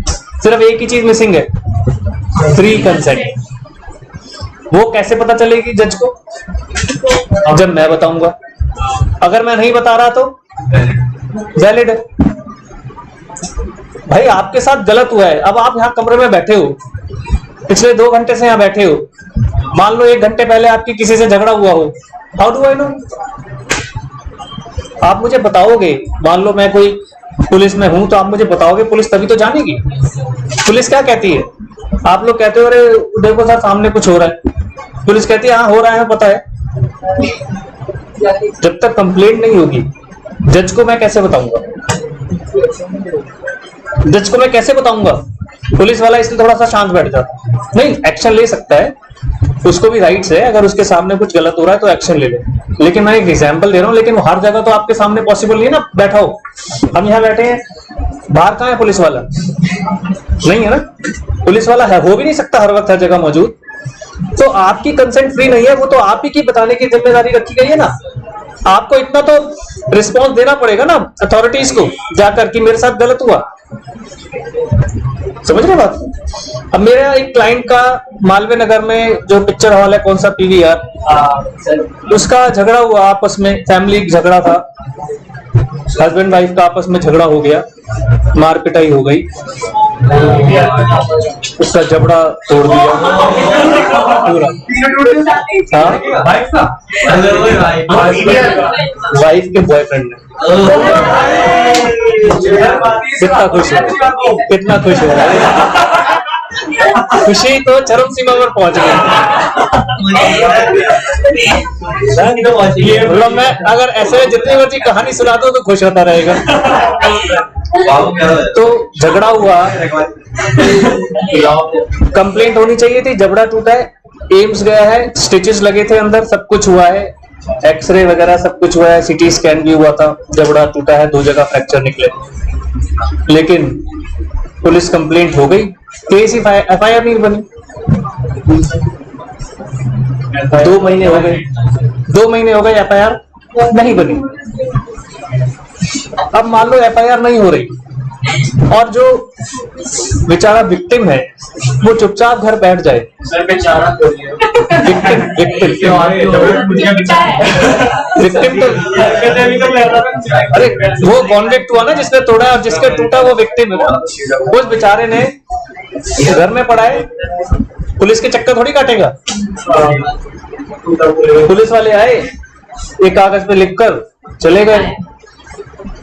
सिर्फ एक ही चीज मिसिंग है, फ्री कंसेंट। वो कैसे पता चलेगी जज को, जब मैं बताऊंगा, अगर मैं नहीं बता रहा तो वैलिड है। भाई आपके साथ गलत हुआ है, अब आप यहाँ कमरे में बैठे हो, पिछले 2 घंटे से यहाँ बैठे हो, मान लो 1 घंटे पहले आपकी किसी से झगड़ा हुआ हो, हाउ डू आई नो, आप मुझे बताओगे, मान लो मैं कोई पुलिस में हूं तो आप मुझे बताओगे, पुलिस तभी तो जानेगी। पुलिस क्या कहती है, आप लोग कहते हो अरे देखो सर सामने कुछ हो रहा है, पुलिस कहती है हाँ हो रहा है पता है, जब तक कंप्लेंट नहीं होगी जज को मैं कैसे बताऊंगा, जज को मैं कैसे बताऊंगा, पुलिस वाला इसलिए थोड़ा सा शांत बैठ जाता, नहीं एक्शन ले सकता है, उसको भी राइट्स है, अगर उसके सामने कुछ गलत हो रहा है तो एक्शन ले ले, लेकिन मैं एक एग्जांपल दे रहा हूँ, लेकिन हर जगह तो आपके सामने पॉसिबल नहीं है ना, बैठा हो, हम यहाँ बैठे हैं, बाहर कहाँ है पुलिस वाला, नहीं है ना, पुलिस वाला है, हो भी नहीं सकता हर वक्त हर जगह मौजूद, तो आपकी कंसेंट फ्री नहीं है, वो तो आप ही की बताने की जिम्मेदारी रखी गई है ना, आपको इतना तो रिस्पॉन्स देना पड़ेगा ना अथॉरिटीज को जाकर कि मेरे साथ गलत हुआ, समझ रहे बात। अब मेरा एक क्लाइंट का मालवीय नगर में जो पिक्चर हॉल है, कौन सा पीवीआर, उसका झगड़ा हुआ आपस में, फैमिली झगड़ा था, हस्बैंड वाइफ का आपस में झगड़ा हो गया, मार पिटाई हो गई, उसका जबड़ा तोड़ दिया पूरा, वाइफ के बॉयफ्रेंड ने, कितना खुश है, कितना खुश हो रहा है, खुशी तो चरम सीमा पर पहुंच गई। मतलब मैं अगर ऐसे जितनी मर्जी कहानी सुना दो तो खुश होता रहेगा। तो झगड़ा हुआ, कंप्लेंट होनी चाहिए थी, जबड़ा टूटा है, एम्स गया है, स्टिचेस लगे थे अंदर, सब कुछ हुआ है, एक्सरे वगैरह सब कुछ हुआ है, सीटी स्कैन भी हुआ था, जबड़ा टूटा है, 2 जगह फ्रैक्चर निकले, लेकिन पुलिस कंप्लेंट हो गई, केस ही एफआईआर नहीं बनी, 2 महीने हो गए, 2 महीने हो गए एफआईआर नहीं बनी। अब मान लो FIR नहीं हो रही और जो बेचारा विक्टिम है वो चुपचाप घर बैठ जाए। सर बेचारा विक्टिम तो अरे वो कॉन्विक्ट हुआ ना, जिसने तोड़ा और जिसके टूटा वो विक्टिम है। उस बेचारे ने घर में पड़ा है, पुलिस के चक्कर थोड़ी काटेगा। पुलिस वाले आए, एक कागज पे लिखकर चले गए।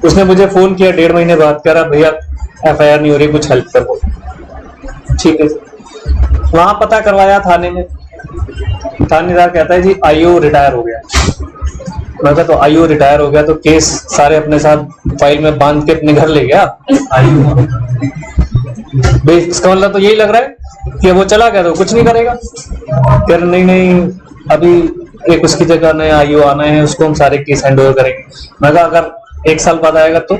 उसने मुझे फोन किया 1.5 महीने बाद, कह रहा भैया FIR नहीं हो रही, कुछ हेल्प करो। ठीक है, वहां पता करवाया थाने में। थानेदार कहता है जी IO रिटायर हो गया। मैं कहता तो IO रिटायर हो गया तो केस सारे अपने साथ फाइल में बांध के अपने घर ले गया। इसका मतलब तो यही लग रहा है कि वो चला गया तो कुछ नहीं करेगा। कह रहे नहीं, अभी एक उसकी जगह नया IO आना है, उसको हम सारे केस हैंड ओवर करेंगे। मैं कहा अगर 1 साल बाद आएगा तो।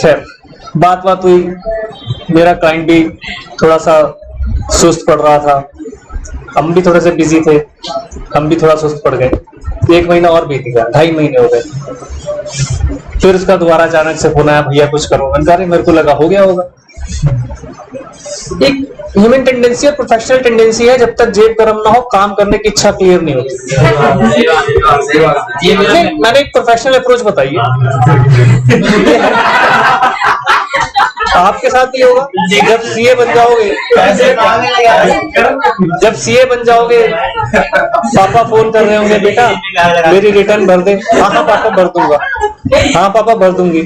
खैर बात हुई, मेरा क्लाइंट भी थोड़ा सा सुस्त पड़ रहा था, हम भी थोड़े से बिजी थे, हम भी थोड़ा सुस्त पड़ गए। 1 महीना और बीत गया, 2.5 महीने हो गए। फिर उसका दोबारा अचानक से फोन आया, भैया कुछ करो। मैंने कहा मेरे को लगा हो गया होगा। एक ह्यूमन टेंडेंसी और प्रोफेशनल टेंडेंसी है, जब तक जेब गरम ना हो काम करने की इच्छा क्लियर नहीं होती। मैंने एक प्रोफेशनल अप्रोच बताई है, आपके साथ भी होगा। जब CA बन जाओगे, पापा फोन कर रहे होंगे, बेटा मेरी रिटर्न भर दे। हाँ पापा भर दूंगा, हाँ पापा भर दूंगी।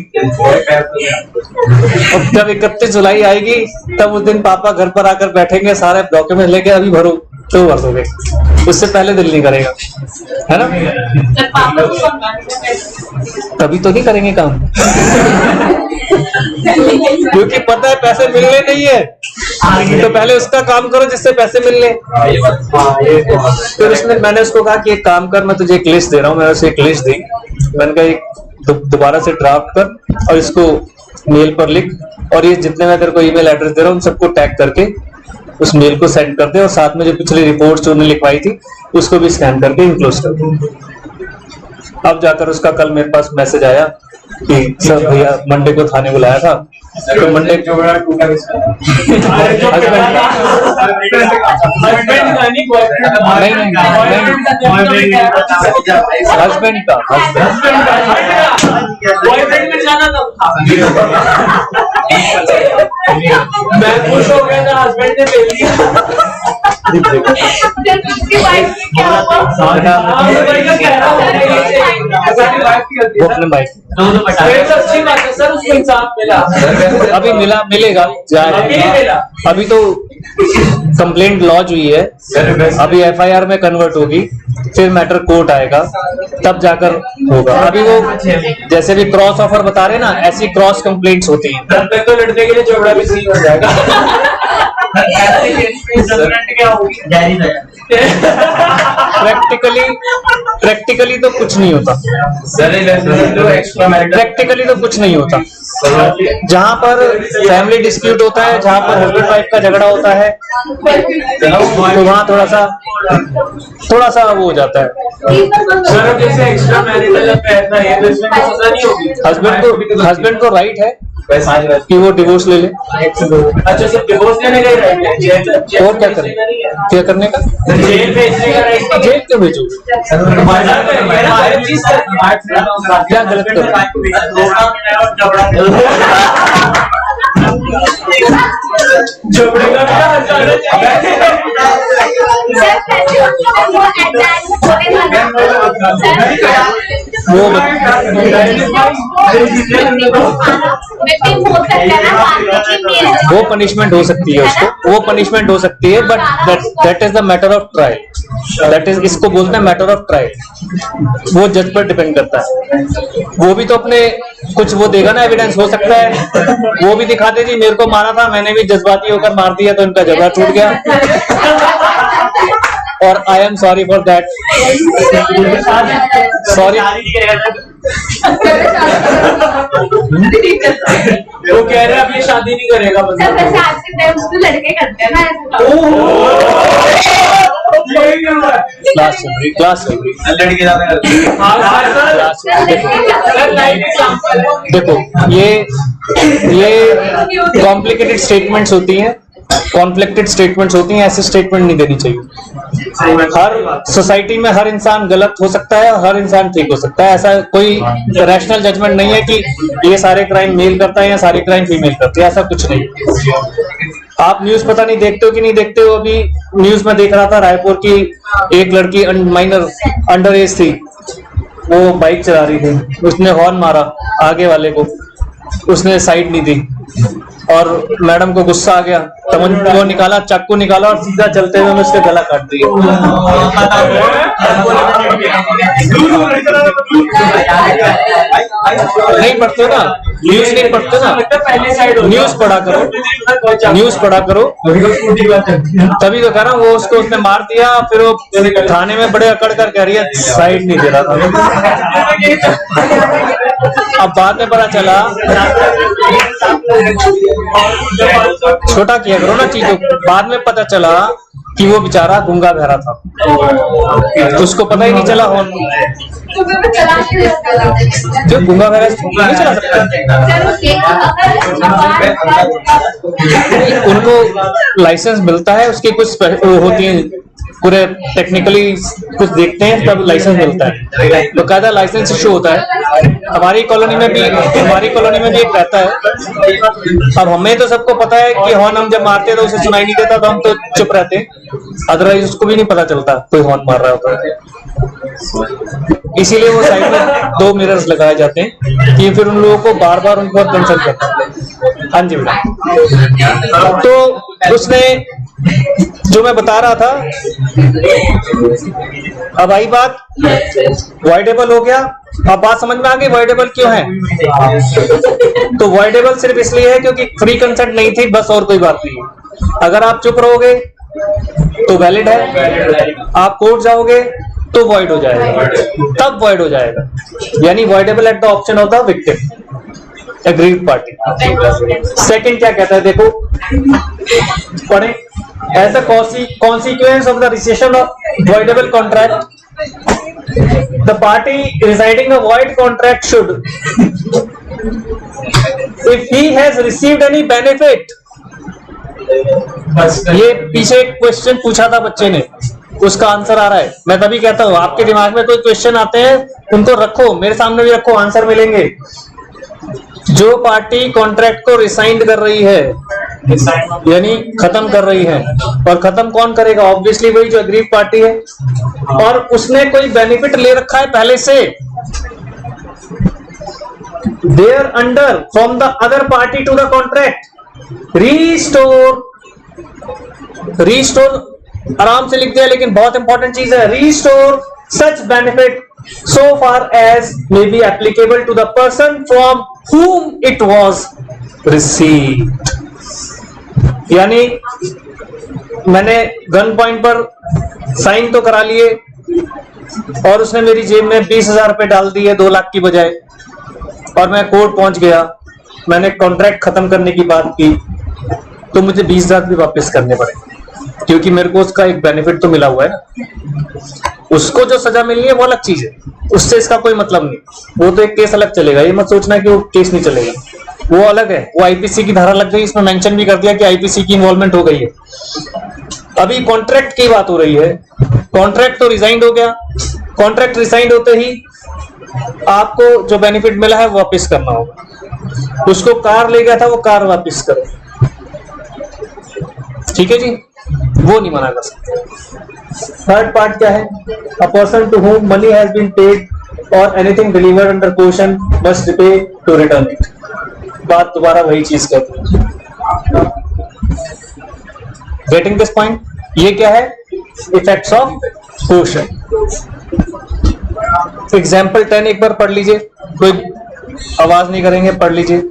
और जब 31 जुलाई आएगी तब उस दिन पापा घर पर आकर बैठेंगे, सारे डॉक्यूमेंट लेके अभी भरो, तो भर दोगे, उससे पहले दिल नहीं करेगा, है ना। तभी तो नहीं करेंगे काम क्योंकि पता है पैसे मिलने नहीं है, तो पहले उसका काम करो जिससे पैसे मिलने। फिर मैंने उसको कहा कि एक काम कर, मैं तुझे एक लिस्ट दे रहा हूँ। मैंने उसे एक लिस्ट दी, मैंने कहा एक दोबारा से ड्राफ्ट कर और इसको मेल पर लिख, और ये जितने मैं तेरे को ईमेल एड्रेस दे रहा हूँ उन सबको टैग करके उस मेल को सेंड कर दे, और साथ में जो पिछली रिपोर्ट जो उन्होंने लिखवाई थी उसको भी स्कैन करके इनक्लोज कर दे। अब जाकर उसका कल मेरे पास मैसेज आया कि सर भैया मंडे को थाने बुलाया था, तो मंडे हस्बैंड का मैं खुश हो गया था, हस्बैंड ने ले लिया। अभी मिलेगा अभी तो कंप्लेंट लॉन्च हुई है, अभी FIR में कन्वर्ट होगी, फिर मैटर कोर्ट आएगा, तब जाकर होगा। अभी वो जैसे भी क्रॉस ऑफर बता रहे ना, ऐसी क्रॉस कंप्लेंट्स होती हैं। तब तक तो लड़ने के लिए झगड़ा भी सही हो जाएगा। क्या होगी? प्रैक्टिकली तो कुछ नहीं होता, प्रैक्टिकली तो कुछ नहीं होता। जहाँ पर फैमिली डिस्प्यूट होता है, जहाँ पर हस्बैंड वाइफ का झगड़ा होता है, तो वहाँ थोड़ा सा वो हो जाता है। सर जैसे एक्स्ट्रा मैरिटल अफेयर था, ये तो इसमें सजा नहीं होगी। हस्बैंड को राइट है कि वो डिवोर्स ले ले। अच्छा सर, डिवोर्स लेने का राइट है, और क्या करने का? जेल भेजने का राइट, जेल क्यों भेजो? क्या गलत कर वो पनिशमेंट हो सकती है, उसको वो पनिशमेंट हो सकती है, but that is the matter of trial. That is, इसको बोलते हैं मैटर ऑफ ट्रायल। वो जज पर डिपेंड करता है। वो भी तो अपने कुछ वो देगा ना, एविडेंस हो सकता है वो भी दिखा दे जी मेरे को मारा था, मैंने भी जज्बाती होकर मार दिया तो इनका झगड़ा टूट गया। और I am sorry for that. Sorry. वो कह रहे हैं अब ये शादी नहीं करेगा सर बंदा। वैसे आज के टाइम में लड़के करते हैं ना ऐसा। क्लास लड़की लड़के ज्यादा करते हैं। देखो ये कॉम्प्लिकेटेड स्टेटमेंट्स होती हैं, कॉन्फ्लिक्टेड स्टेटमेंट्स होती हैं, ऐसे स्टेटमेंट नहीं देनी चाहिए। हर सोसाइटी में हर इंसान गलत हो सकता है, हर इंसान ठीक हो सकता है। ऐसा कोई रैशनल जजमेंट नहीं है कि ये सारे क्राइम मेल करता है या सारे क्राइम फीमेल करती है, ऐसा कुछ नहीं। आप न्यूज पता नहीं देखते हो कि नहीं देखते हो। अभी न्यूज में देख रहा था रायपुर की एक लड़की माइनर अंडर एज थी, वो बाइक चला रही थी, उसने हॉर्न मारा आगे वाले को, उसने साइड नहीं दी और मैडम को गुस्सा आ गया, वो निकाला, चाकू निकाला और सीधा चलते हुए उसका गला काट दिया। नहीं पढ़ते ना न्यूज, नहीं पढ़ते ना, न्यूज पढ़ा करो, न्यूज पढ़ा करो। तभी तो कह रहा हूँ, वो उसने मार दिया, फिर वो थाने में बड़े अकड़ कर कह रही है साइड नहीं दे रहा था। अब बाद में पता चला, छोटा किया करो ना चीजों, बाद में पता चला कि वो बेचारा गूंगा बहरा था, उसको पता ही नहीं चला। हॉर्न जो गूंगा बहरा नहीं चला सकता, उनको लाइसेंस मिलता है, उसके कुछ होती है, पूरे टेक्निकली कुछ देखते हैं तब लाइसेंस मिलता है, तो कायदा लाइसेंस इशू होता है। हमारी कॉलोनी में भी एक रहता है। अब हमें तो सबको पता है कि हॉर्न हम जब मारते हैं तो उसे सुनाई नहीं देता, तो हम तो चुप रहते हैं, अदरवाइज उसको भी नहीं पता चलता कोई हॉर्न मार रहा होता है। इसीलिए वो साइड में 2 मिरर्स लगाए जाते हैं कि फिर उन लोगों को बार बार उनको कंसल्ट करना है। हाँ जी बेटा, तो उसने जो मैं बता रहा था, अब आई बात, वॉइडेबल हो गया। अब बात समझ में आ गई वॉइडेबल क्यों है। तो वॉइडेबल सिर्फ इसलिए है क्योंकि फ्री कंसेंट नहीं थी, बस, और कोई बात नहीं। अगर आप चुप रहोगे तो वैलिड है, आप कोर्ट जाओगे तो वॉइड हो जाएगा, तब वॉइड हो जाएगा, यानी voidable at the option of the victim, agreed party. Second क्या कहता है, देखो पढ़े, as a consequence of the rescission of voidable contract, the party residing a void contract should, if he has received any benefit, ये पीछे एक क्वेश्चन पूछा था बच्चे ने, उसका आंसर आ रहा है। मैं तभी कहता हूँ आपके दिमाग में कोई क्वेश्चन आते हैं उनको रखो, मेरे सामने भी रखो, आंसर मिलेंगे। जो पार्टी कॉन्ट्रैक्ट को रिसाइंड कर रही है, यानी खत्म कर रही है, और खत्म कौन करेगा, ऑब्वियसली वही जो एग्रीड पार्टी है, और उसने कोई बेनिफिट ले रखा है पहले से, thereunder from the other party to the contract, restore आराम से लिख दिया, लेकिन बहुत इंपॉर्टेंट चीज है, restore such benefit so far as may be applicable to the person from whom it was received। यानी मैंने गन पॉइंट पर साइन तो करा लिए और उसने मेरी जेब में 20,000 रुपए डाल दिए 2 लाख की बजाय, और मैं कोर्ट पहुंच गया, मैंने कॉन्ट्रैक्ट खत्म करने की बात की, तो मुझे 20,000 भी वापस करने पड़े, क्योंकि मेरे को उसका एक बेनिफिट तो मिला हुआ है ना। उसको जो सजा मिलनी है वो अलग चीज है, उससे इसका कोई मतलब नहीं, वो तो एक केस अलग चलेगा, ये मत सोचना कि वो केस नहीं चलेगा, वो अलग है, वो आईपीसी की धारा लग गई, इसमें मेंशन भी कर दिया कि आईपीसी की इन्वॉल्वमेंट हो गई है। अभी कॉन्ट्रैक्ट की बात हो रही है, कॉन्ट्रैक्ट तो रिजाइंड हो गया, कॉन्ट्रैक्ट रिजाइंड होते ही आपको जो बेनिफिट मिला है वो वापिस करना होगा। उसको कार ले गया था, वो कार वापिस करो, ठीक है जी, वो नहीं मना कर सकते। थर्ड पार्ट क्या है, a person to whom money has been paid और anything delivered under question must pay to return it. बात दोबारा वही चीज करती है, गेटिंग दिस पॉइंट। ये क्या है, इफेक्ट्स ऑफ क्वेश्चन। एग्जाम्पल 10 एक बार पढ़ लीजिए, कोई आवाज नहीं करेंगे, पढ़ लीजिए।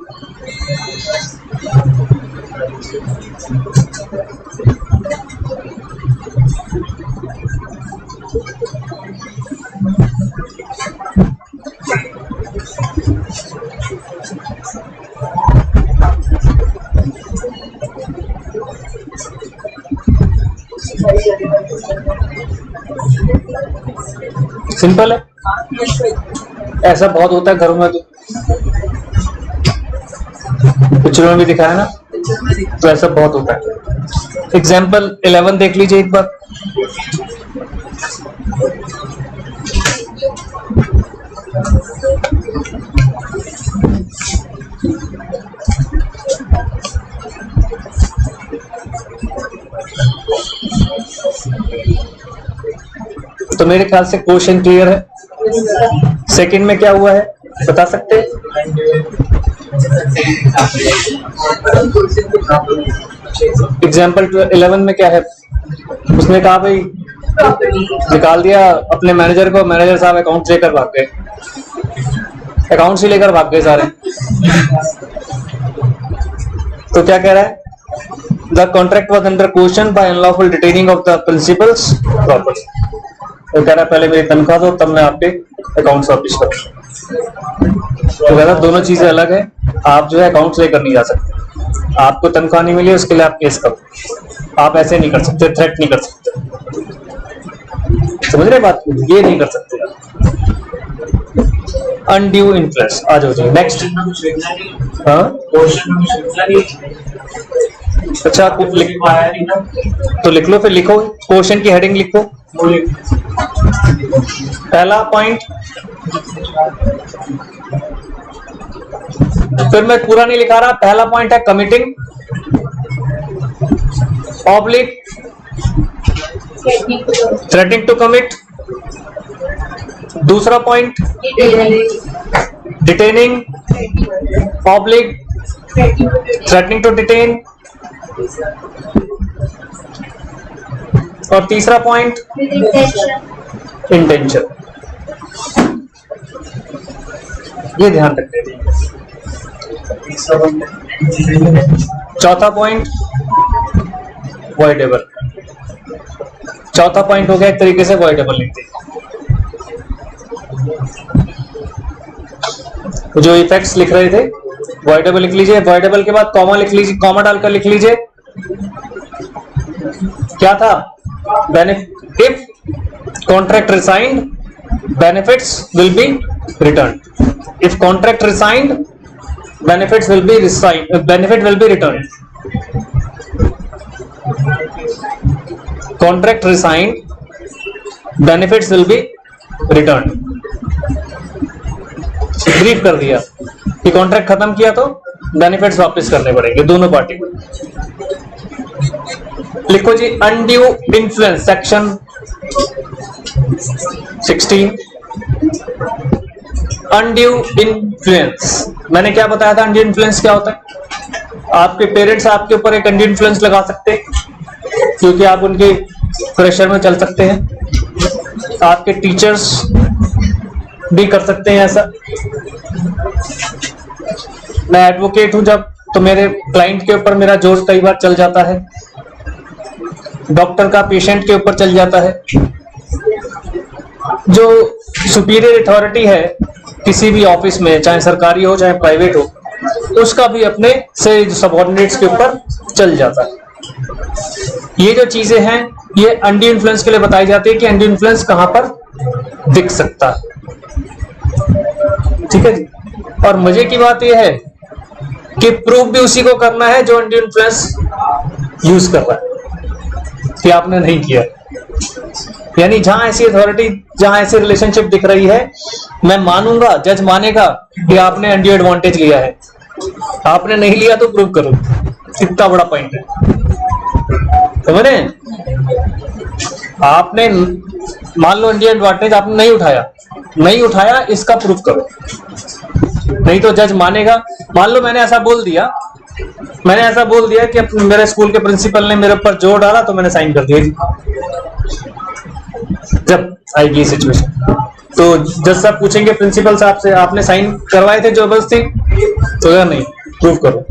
सिंपल है, ऐसा बहुत होता है घरों में, तो पिक्चरों में भी दिखाया ना, तो ऐसा बहुत होता है। एग्जाम्पल 11 देख लीजिए एक बार। तो मेरे ख्याल से क्वेश्चन क्लियर है। सेकंड में क्या हुआ है बता सकते हैं? एग्जाम्पल 11 में क्या है? उसने कहा भाई निकाल दिया अपने मैनेजर को, मैनेजर साहब अकाउंट लेकर भाग गए, अकाउंट से लेकर भाग गए सारे। तो क्या कह रहा है? The contract was under question by unlawful detaining of the principles property. तो कह रहा है पहले मेरी तनख्वाह दो तब मैं आपके अकाउंट वापिस करूँ। तो कह रहा दोनों चीजें अलग है, आप जो है अकाउंट लेकर नहीं जा सकते, आपको तनख्वाह नहीं मिली उसके लिए आप केस करो, आप ऐसे नहीं कर सकते, थ्रेट नहीं कर सकते, समझ रहे बात? ये नहीं कर सकते। Undue interest. आ जाओ जी नेक्स्ट। हाँ अच्छा तो लिख लो, फिर लिखो क्वेश्चन की हेडिंग लिखो। पहला पॉइंट, फिर मैं पूरा नहीं लिखा रहा। पहला पॉइंट है committing oblique threatening to commit. दूसरा point detaining oblique threatening to detain. और तीसरा पॉइंट इंटेंशन। ये ध्यान रखते हैं। चौथा पॉइंट वॉइडेबल। चौथा पॉइंट हो गया एक तरीके से वॉइडेबल लिखते हैं। जो इफेक्ट्स लिख रहे थे वॉइडेबल लिख लीजिए। वॉइडेबल के बाद कॉमा लिख लीजिए, कॉमा डालकर लिख लीजिए क्या था? Benefit if contract rescind benefits will be returned. If contract resigned, benefit will be returned. Contract resigned, benefits will be returned. Brief कर दिया कि कॉन्ट्रैक्ट खत्म किया तो बेनिफिट्स वापस करने पड़ेंगे दोनों पार्टी को। लिखो जी undue influence, section 16। Undue influence, मैंने क्या बताया था? अनड्यू इन्फ्लुएंस क्या होता है? आपके पेरेंट्स आपके ऊपर एक अनड्यू इन्फ्लुएंस लगा सकते हैं क्योंकि आप उनके प्रेशर में चल सकते हैं। आपके टीचर्स भी कर सकते हैं ऐसा। मैं एडवोकेट हूं जब, तो मेरे क्लाइंट के ऊपर मेरा जोर कई बार चल जाता है, डॉक्टर का पेशेंट के ऊपर चल जाता है। जो सुपीरियर अथॉरिटी है किसी भी ऑफिस में, चाहे सरकारी हो चाहे प्राइवेट हो, उसका भी अपने से सबऑर्डिनेट्स के ऊपर चल जाता है। ये जो चीजें हैं ये अनड्यू इन्फ्लुएंस के लिए बताई जाती है कि अनड्यू इन्फ्लुएंस कहां पर दिख सकता है। ठीक है जी। और मजे की बात यह है कि प्रूफ भी उसी को करना है जो अनड्यू इन्फ्लुएंस यूज कर रहा है कि आपने नहीं किया। यानी जहां ऐसी अथॉरिटी, जहां ऐसी रिलेशनशिप दिख रही है, मैं मानूंगा, जज मानेगा कि आपने अनड्यू एडवांटेज लिया है। आपने नहीं लिया तो प्रूव करो। इतना बड़ा पॉइंट है, समझ रहे हैं? आपने मान लो अनड्यू एडवांटेज आपने नहीं उठाया, इसका प्रूफ करो, नहीं तो जज मानेगा। मान लो मैंने ऐसा बोल दिया कि मेरे स्कूल के प्रिंसिपल ने मेरे ऊपर जोर डाला तो मैंने साइन कर दिया। जब आएगी सिचुएशन तो जज साहब पूछेंगे प्रिंसिपल साहब से, आपने साइन करवाए थे जबरदस्ती? तो यार नहीं, प्रूव करो।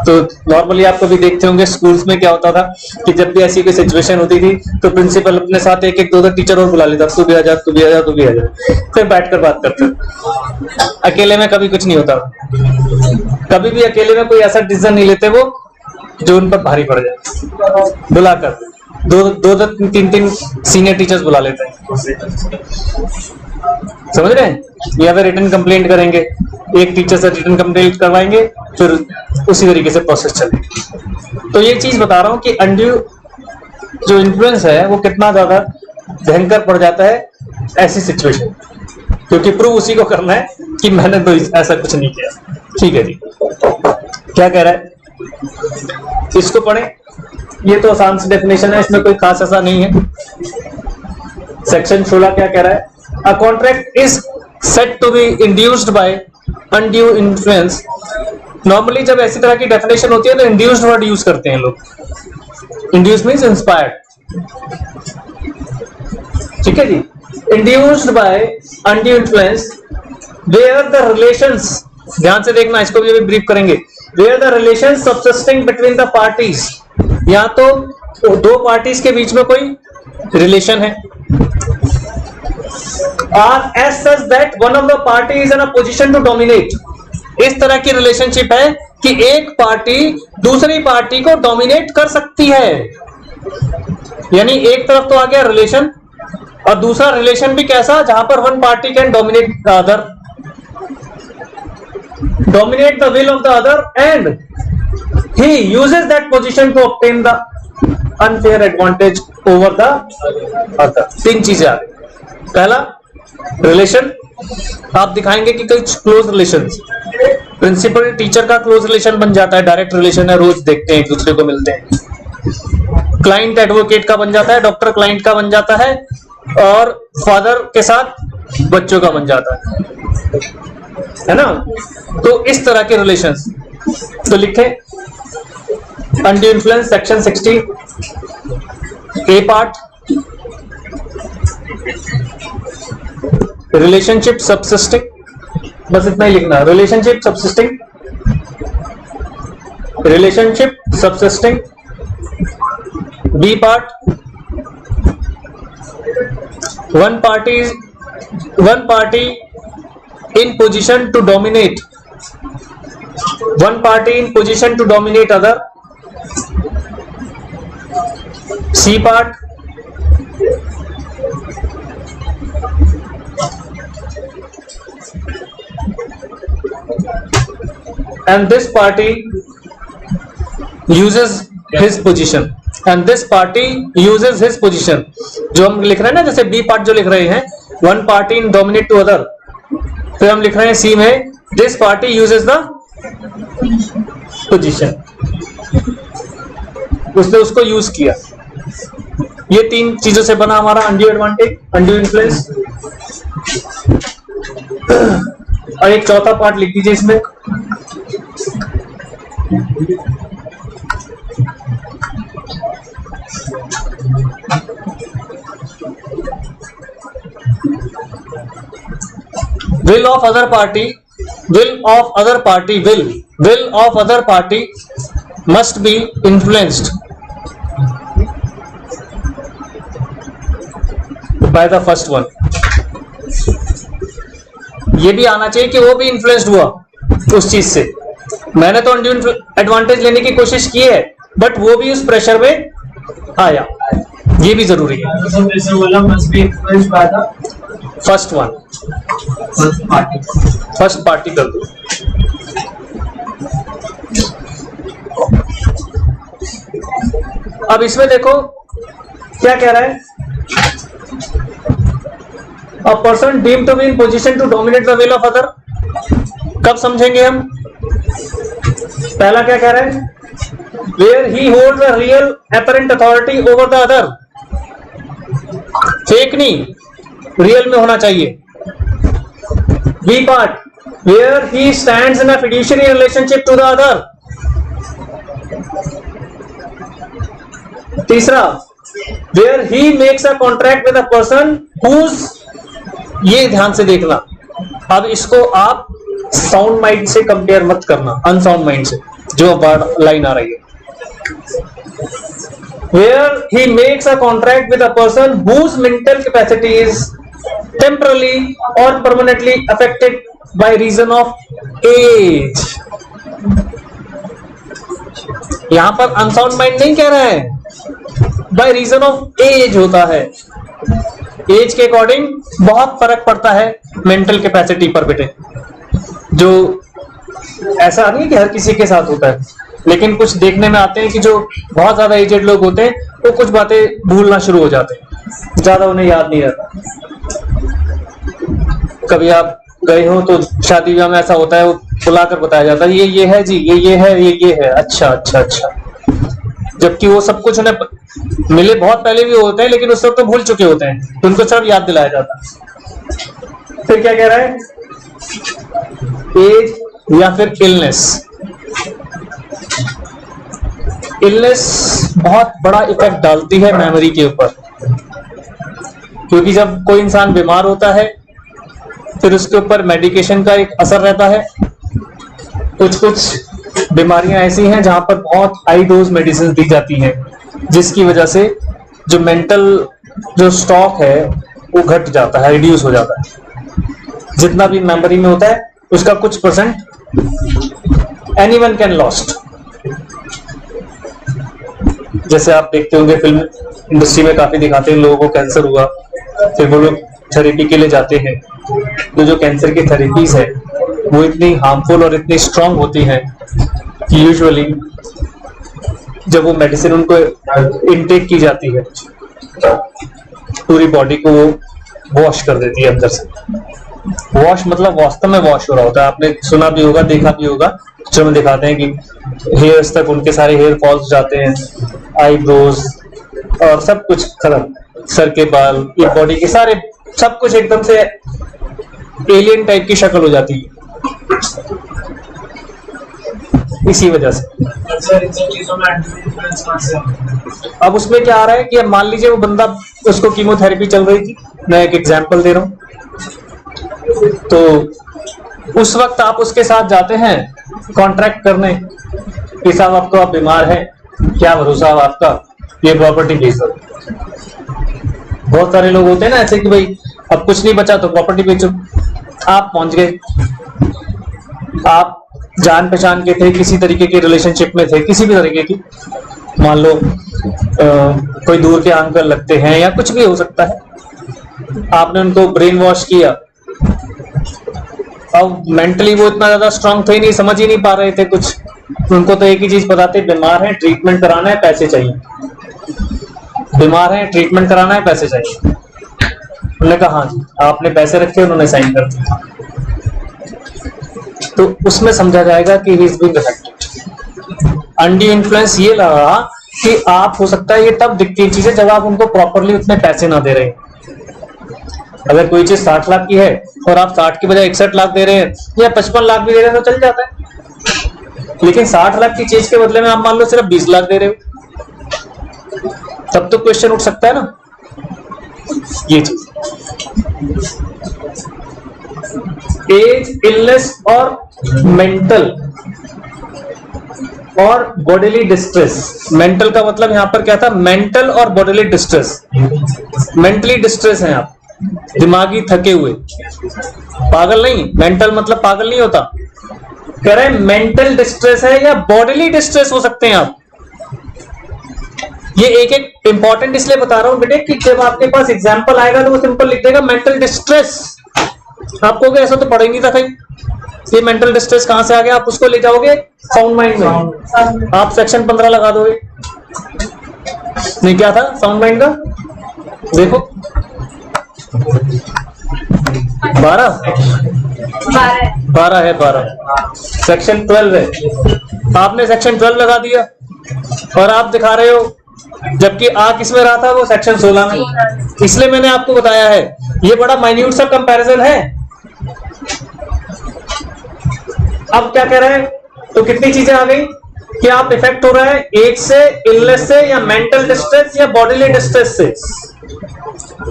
तो नॉर्मली आप कभी देखते होंगे स्कूल्स में क्या होता था कि जब भी ऐसी कोई सिचुएशन होती थी तो प्रिंसिपल अपने साथ एक एक दो दो टीचर और बुला लेता, तू भी आ जा, तू भी आ जा, तू भी आ जा, फिर बैठकर बात करते। अकेले में कभी कुछ नहीं होता, कभी भी अकेले में कोई ऐसा डिसीजन नहीं लेते वो जो उन पर भारी पड़ जाए। बुलाकर दो तीन सीनियर टीचर्स बुला लेते हैं, समझ रहे हैं, या फिर रिटर्न कंप्लेंट करेंगे, एक टीचर से रिटर्न कंप्लेंट करवाएंगे, फिर उसी तरीके से प्रोसेस चलेगी। तो ये चीज बता रहा हूं कि अनड्यू जो इन्फ्लुएंस है वो कितना ज्यादा भयंकर पड़ जाता है ऐसी सिचुएशन, क्योंकि प्रूव उसी को करना है कि मैंने तो ऐसा कुछ नहीं किया। ठीक है जी, क्या कह रहा है, इसको पढ़े, ये तो आसान सी डेफिनेशन है, इसमें कोई खास ऐसा नहीं है। सेक्शन 16 क्या कह रहा है, a contract is set to be induced by undue influence. Normally जब ऐसी तरह की डेफिनेशन होती है तो इंड्यूस्ड वर्ड यूज करते हैं लोग, इंड्यूस मींस इंस्पायर्ड, ठीक है जी। Induced by undue influence where the relations, ध्यान से देखना, इसको भी ब्रीफ करेंगे, where the relations subsisting between the parties, या तो दो पार्टीज के बीच में कोई रिलेशन है, are as such that one of the party is in a position to dominate, इस तरह की रिलेशनशिप है कि एक पार्टी दूसरी पार्टी को डोमिनेट कर सकती है। यानी एक तरफ तो आ गया रिलेशन, और दूसरा रिलेशन भी कैसा, जहां पर one party can dominate the other, dominate the will of the other, and he uses that position to obtain the unfair advantage over the other। तीन चीजें आ गई, पहला रिलेशन, आप दिखाएंगे कि कुछ क्लोज रिलेशन, प्रिंसिपल टीचर का क्लोज रिलेशन बन जाता है, डायरेक्ट रिलेशन है, रोज देखते हैं एक दूसरे को मिलते हैं। क्लाइंट एडवोकेट का बन जाता है, डॉक्टर क्लाइंट का बन जाता है, और फादर के साथ बच्चों का बन जाता है ना। तो इस तरह के रिलेशंस, तो लिखे undue influence section 60 A part, relationship subsisting, बस इतना ही लिखना, relationship subsisting, relationship subsisting. B part, one party in position to dominate, one party in position to dominate other। C part, and this party uses his position, and this party uses his position। जो हम लिख रहे हैं ना, जैसे बी पार्ट जो लिख रहे हैं, one party in dominate to other, फिर हम लिख रहे हैं सी में, this party uses the position, उसने उसको यूज किया। ये तीन चीजों से बना हमारा अनड्यू एडवांटेज, अनड्यू इन्फ्लुएंस। और एक चौथा पार्ट लिख दीजिए इसमें, will of other party must be influenced by the first one। ये भी आना चाहिए कि वो भी इन्फ्लुएंस्ड हुआ उस चीज से। मैंने तो अनड्यू एडवांटेज लेने की कोशिश की है, बट वो भी उस प्रेशर में आया, ये भी जरूरी है। फर्स्ट वन, फर्स्ट पार्टी कर दो। अब इसमें देखो क्या कह रहा है, a person deemed to be in position to dominate the will of other. कब समझेंगे हम, पहला क्या कह रहा है, where he holds a real apparent authority over the other, fake नहीं, रियल में होना चाहिए। B part, where he stands in a fiduciary relationship to the other. तीसरा, where he makes a contract with a person whose, ये ध्यान से देखना, अब इसको आप साउंड माइंड से कंपेयर मत करना, अनसाउंड माइंड से। जो लाइन आ रही है, where he makes a contract with a person whose mental capacity is temporarily or permanently affected by reason of age. यहां पर अनसाउंड माइंड नहीं कह रहा है, बाय रीजन ऑफ एज होता है। एज के अकॉर्डिंग बहुत फर्क पड़ता है मेंटल कैपेसिटी पर बेटे। जो ऐसा नहीं है कि हर किसी के साथ होता है, लेकिन कुछ देखने में आते हैं कि जो बहुत ज्यादा एजेड लोग होते हैं वो कुछ बातें भूलना शुरू हो जाते हैं, ज्यादा उन्हें याद नहीं रहता। कभी आप गए हो तो शादी ब्याह में ऐसा होता है, वो बुलाकर बताया जाता है ये है जी, ये है, ये है, अच्छा अच्छा अच्छा, जबकि वो सब कुछ उन्हें मिले बहुत पहले भी होते हैं, लेकिन उस वक्त तो भूल चुके होते हैं, तो उनको सिर्फ याद दिलाया जाता है। फिर क्या कह रहा है, एज या फिर इलनेस। इलनेस बहुत बड़ा इफेक्ट डालती है मेमोरी के ऊपर, क्योंकि जब कोई इंसान बीमार होता है फिर उसके ऊपर मेडिकेशन का एक असर रहता है। कुछ बीमारियां ऐसी हैं जहां पर बहुत हाई डोज मेडिसिन दी जाती हैं, जिसकी वजह से जो मेंटल जो स्टॉक है वो घट जाता है, रिड्यूस हो जाता है। जितना भी मेमोरी में होता है उसका कुछ परसेंट एनीवन कैन लॉस्ट। जैसे आप देखते होंगे फिल्म इंडस्ट्री में काफी दिखाते हैं, लोगों को कैंसर हुआ, फिर वो लोग थेरेपी के लिए जाते हैं, तो जो कैंसर की थेरेपीज है वो इतनी हार्मफुल और इतनी स्ट्रांग होती हैं कि यूजुअली जब वो मेडिसिन उनको इनटेक की जाती है पूरी बॉडी को वो वॉश कर देती है अंदर से। वॉश मतलब वास्तव में वॉश हो रहा होता है। आपने सुना भी होगा, देखा भी होगा, जो में दिखाते हैं कि हेयर्स तक उनके सारे हेयर फॉल्स जाते हैं, आईब्रोज और सब कुछ खत्म, सर के बाल, ये बॉडी के सारे सब कुछ एकदम से एलियन टाइप की शक्ल हो जाती है इसी वजह से। अब उसमें क्या आ रहा है कि अब मान लीजिए वो बंदा, उसको कीमोथेरेपी चल रही थी, मैं एक एग्जांपल दे रहा हूं, तो उस वक्त आप उसके साथ जाते हैं कॉन्ट्रैक्ट करने कि साहब आपको, आप बीमार हैं, क्या भरोसा है आपका, ये प्रॉपर्टी बेचो। बहुत सारे लोग होते हैं ना ऐसे कि भाई अब कुछ नहीं बचा तो प्रॉपर्टी बेचो। आप पहुंच गए, आप जान पहचान के थे, किसी तरीके की रिलेशनशिप में थे, किसी भी तरीके की, मान लो कोई दूर के अंकल लगते हैं या कुछ भी हो सकता है, आपने उनको ब्रेन वॉश किया। अब मेंटली वो इतना ज्यादा स्ट्रांग थे नहीं, समझ ही नहीं पा रहे थे कुछ, उनको तो एक ही चीज पता थी, बीमार है, ट्रीटमेंट कराना है, पैसे चाहिए, बीमार है, ट्रीटमेंट कराना है, पैसे चाहिए। उन्होंने कहा हाँ जी, आपने पैसे रखे, उन्होंने साइन कर दिया, तो उसमें समझा जाएगा कि he is being affected. Undue influence ये लगा कि आप, हो सकता है ये तब दिखती है चीजें जब आप उनको प्रॉपरली उतने पैसे ना दे रहे हैं। अगर कोई चीज 60 लाख की है और आप 60 की बजाय 61 लाख दे रहे हैं या 55 लाख भी दे रहे हैं तो चल जाता है, लेकिन 60 लाख की चीज के बदले में आप मान लो सिर्फ 20 लाख दे रहे हो, तब तो क्वेश्चन उठ सकता है ना। ये चीज एज, इलनेस और मेंटल और बॉडीली डिस्ट्रेस। मेंटल का मतलब यहां पर क्या था, मेंटल और बॉडीली डिस्ट्रेस। मेंटली डिस्ट्रेस है आप, दिमागी थके हुए, पागल नहीं, मेंटल मतलब पागल नहीं होता, कह रहे हैं मेंटल डिस्ट्रेस है या बॉडीली डिस्ट्रेस हो सकते हैं आप। ये एक एक इंपॉर्टेंट इसलिए बता रहा हूं बेटे कि जब आपके पास एग्जांपल आएगा तो वो सिंपल लिख देगा मेंटल डिस्ट्रेस, आपको ऐसा तो पढ़ा ही नहीं था कहीं, ये मेंटल डिस्ट्रेस कहां से आ गया, आप उसको ले जाओगे साउंड माइंड में, आप सेक्शन 15 लगा दोगे। नहीं क्या था साउंड माइंड का, देखो 12 है, 12 सेक्शन 12 है, आपने सेक्शन 12 लगा दिया और आप दिखा रहे हो जबकि आ किसमें रहा था, वो सेक्शन 16 में। इसलिए मैंने आपको बताया है ये बड़ा माइन्यूट सा कंपैरिजन है। अब क्या कह रहे हैं, तो कितनी चीजें आ गई कि आप इफेक्ट हो रहा है एज से, इलनेस से, या मेंटल डिस्ट्रेस या बॉडीली डिस्ट्रेस से।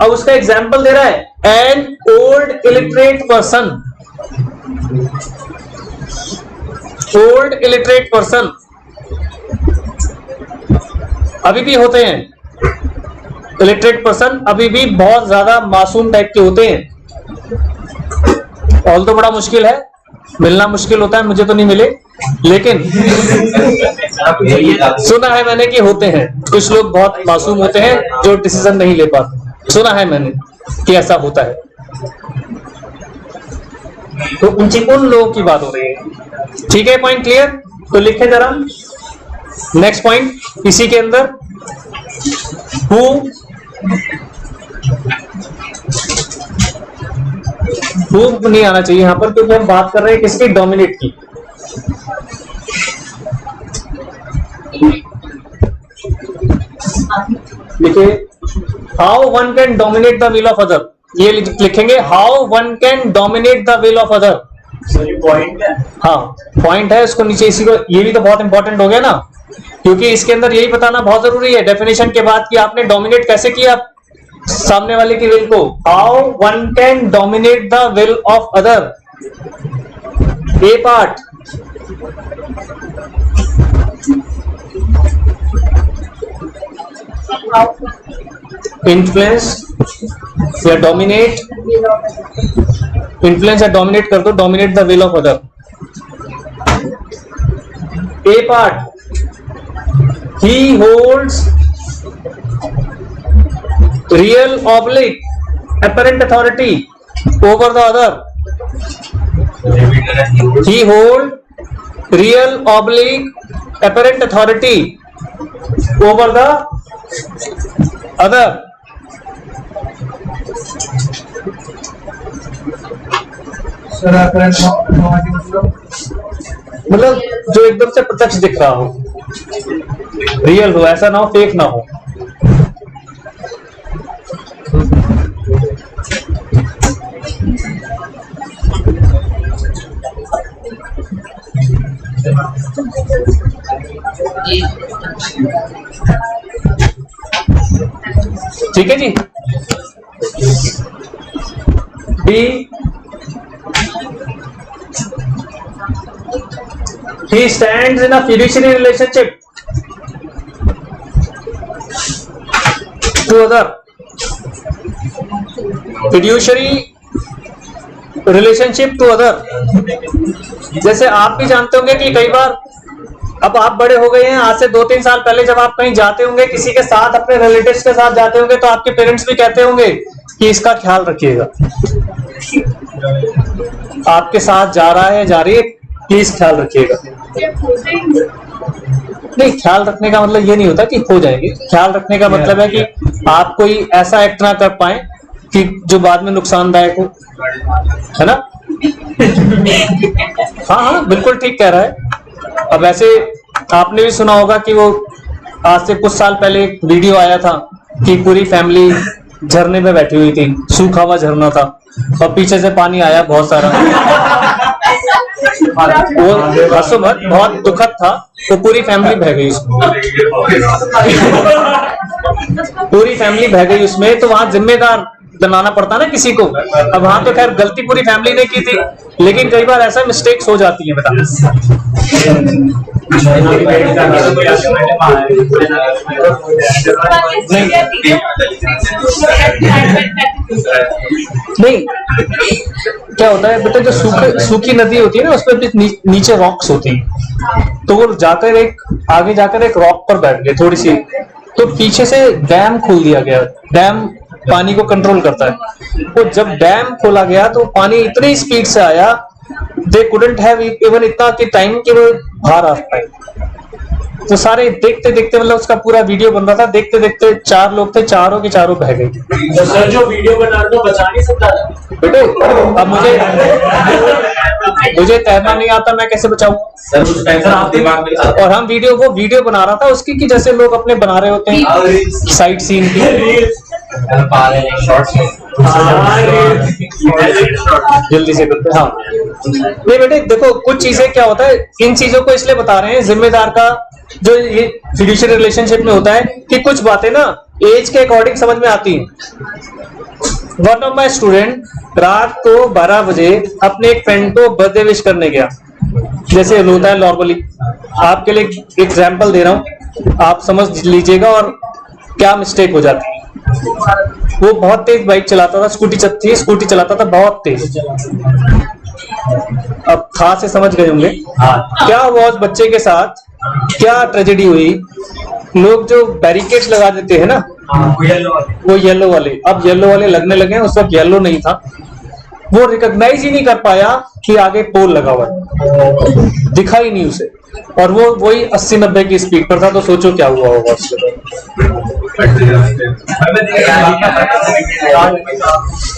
अब उसका एग्जांपल दे रहा है, an old illiterate person, old illiterate person अभी भी होते हैं, इलिटरेट पर्सन अभी भी बहुत ज्यादा मासूम टाइप के होते हैं। ऑल तो बड़ा मुश्किल है, मिलना मुश्किल होता है, मुझे तो नहीं मिले, लेकिन सुना है मैंने कि होते हैं कुछ लोग बहुत मासूम होते हैं जो डिसीजन नहीं ले पाते, सुना है मैंने कि ऐसा होता है। तो उन लोगों की बात हो रही है, ठीक है? Point clear? तो लिखे जरा नेक्स्ट पॉइंट इसी के अंदर, हु नहीं आना चाहिए यहां पर, क्योंकि हम बात कर रहे हैं किसकी? डोमिनेट की। लिखिए how one can dominate the will of other, ये लिखेंगे how one can dominate the will of other. Point है, हाँ पॉइंट है, उसको नीचे इसी को, ये भी तो बहुत इंपॉर्टेंट हो गया ना, क्योंकि इसके अंदर यही बताना बहुत जरूरी है डेफिनेशन के बाद कि आपने डोमिनेट कैसे किया सामने वाले की विल को। How one can dominate the will of other. A part, influence या डोमिनेट, इन्फ्लुएंस या डोमिनेट कर दो, dominate the will of other. A part, he holds real oblique apparent authority over the other. He hold real oblique apparent authority over the other. मतलब जो एकदम से प्रत्यक्ष दिख रहा हो, रियल हो, ऐसा ना हो फेक ना हो। ठीक है जी। B, he stands in a fiduciary relationship to other, fiduciary relationship to other। जैसे आप भी जानते होंगे कि कई बार, अब आप बड़े हो गए हैं, आज से 2-3 साल पहले जब आप कहीं जाते होंगे किसी के साथ, अपने रिलेटिव्स के साथ जाते होंगे, तो आपके पेरेंट्स भी कहते होंगे कि इसका ख्याल रखिएगा, आपके साथ जा रहा है जा रही है, प्लीज ख्याल रखिएगा। नहीं, ख्याल रखने का मतलब ये नहीं होता कि खो जाएंगे, ख्याल रखने का मतलब है कि आप कोई ऐसा एक्ट ना कर पाए कि जो बाद में नुकसानदायक हो, है ना? हाँ हाँ बिल्कुल ठीक कह रहा है। अब ऐसे आपने भी सुना होगा कि वो आज से कुछ साल पहले एक वीडियो आया था कि पूरी फैमिली झरने में बैठी हुई थी, सूखा हुआ झरना था और पीछे से पानी आया बहुत सारा, वो हंसो मत, बहुत दुखद था। तो पूरी फैमिली बह गई उसमें, पूरी फैमिली बह गई उसमें। तो वहां जिम्मेदार बनाना पड़ता ना किसी को। अब वहां तो खैर गलती पूरी फैमिली ने की थी, लेकिन कई बार ऐसा मिस्टेक्स हो जाती है बेटा। नहीं, क्या होता है बेटा, जो सूखी नदी होती है ना, उसमें भी नीचे रॉक्स होती हैं, तो वो जाकर आगे जाकर एक रॉक पर बैठ गए थोड़ी सी, तो पीछे से डैम खोल दिया गया। डैम पानी को कंट्रोल करता है। तो जब डैम खोला गया तो पानी इतनी स्पीड से आया, दे कुडंट हैव इवन इतना कि टाइम कि वो बाहर आ पाए। तो सारे देखते देखते, मतलब उसका पूरा वीडियो बन रहा था, देखते देखते 4 लोग थे, चारों के चारों बह गए। तो सर जो वीडियो बना रहे बचा नहीं सकता बेटे, अब मुझे तैरना नहीं आता, मैं कैसे बचाऊं? और हम वो वीडियो बना रहा था उसकी, कि जैसे लोग अपने बना रहे होते हैं साइड सीन की, जल्दी से करते। हाँ नहीं बेटे देखो, कुछ चीजें क्या होता है, इन चीजों को इसलिए बता रहे हैं, जिम्मेदार का जो ये फिड्यूशियरी रिलेशनशिप में होता है कि कुछ बातें ना एज के अकॉर्डिंग समझ में आती हैं। वन ऑफ माई स्टूडेंट रात को 12 बजे अपने एक फ्रेंड को बर्थडे विश करने गया। जैसे होता है नॉर्मली, आपके लिए एग्जाम्पल दे रहा हूँ, आप समझ लीजिएगा और क्या मिस्टेक हो जाती है। वो बहुत तेज बाइक चलाता था, स्कूटी चलाता था बहुत तेज। अब था से समझ गए होंगे क्या हुआ उस बच्चे के साथ, क्या ट्रेजेडी हुई। लोग जो बैरिकेड्स लगा देते हैं ना, वो येलो वाले, अब येलो वाले लगने लगे, उस वक्त येलो नहीं था। वो रिकॉग्नाइज ही नहीं कर पाया कि आगे पोल लगा हुआ है, दिखा ही नहीं उसे, और वो वही 80-90 की स्पीड पर था। तो सोचो क्या हुआ होगा उसके।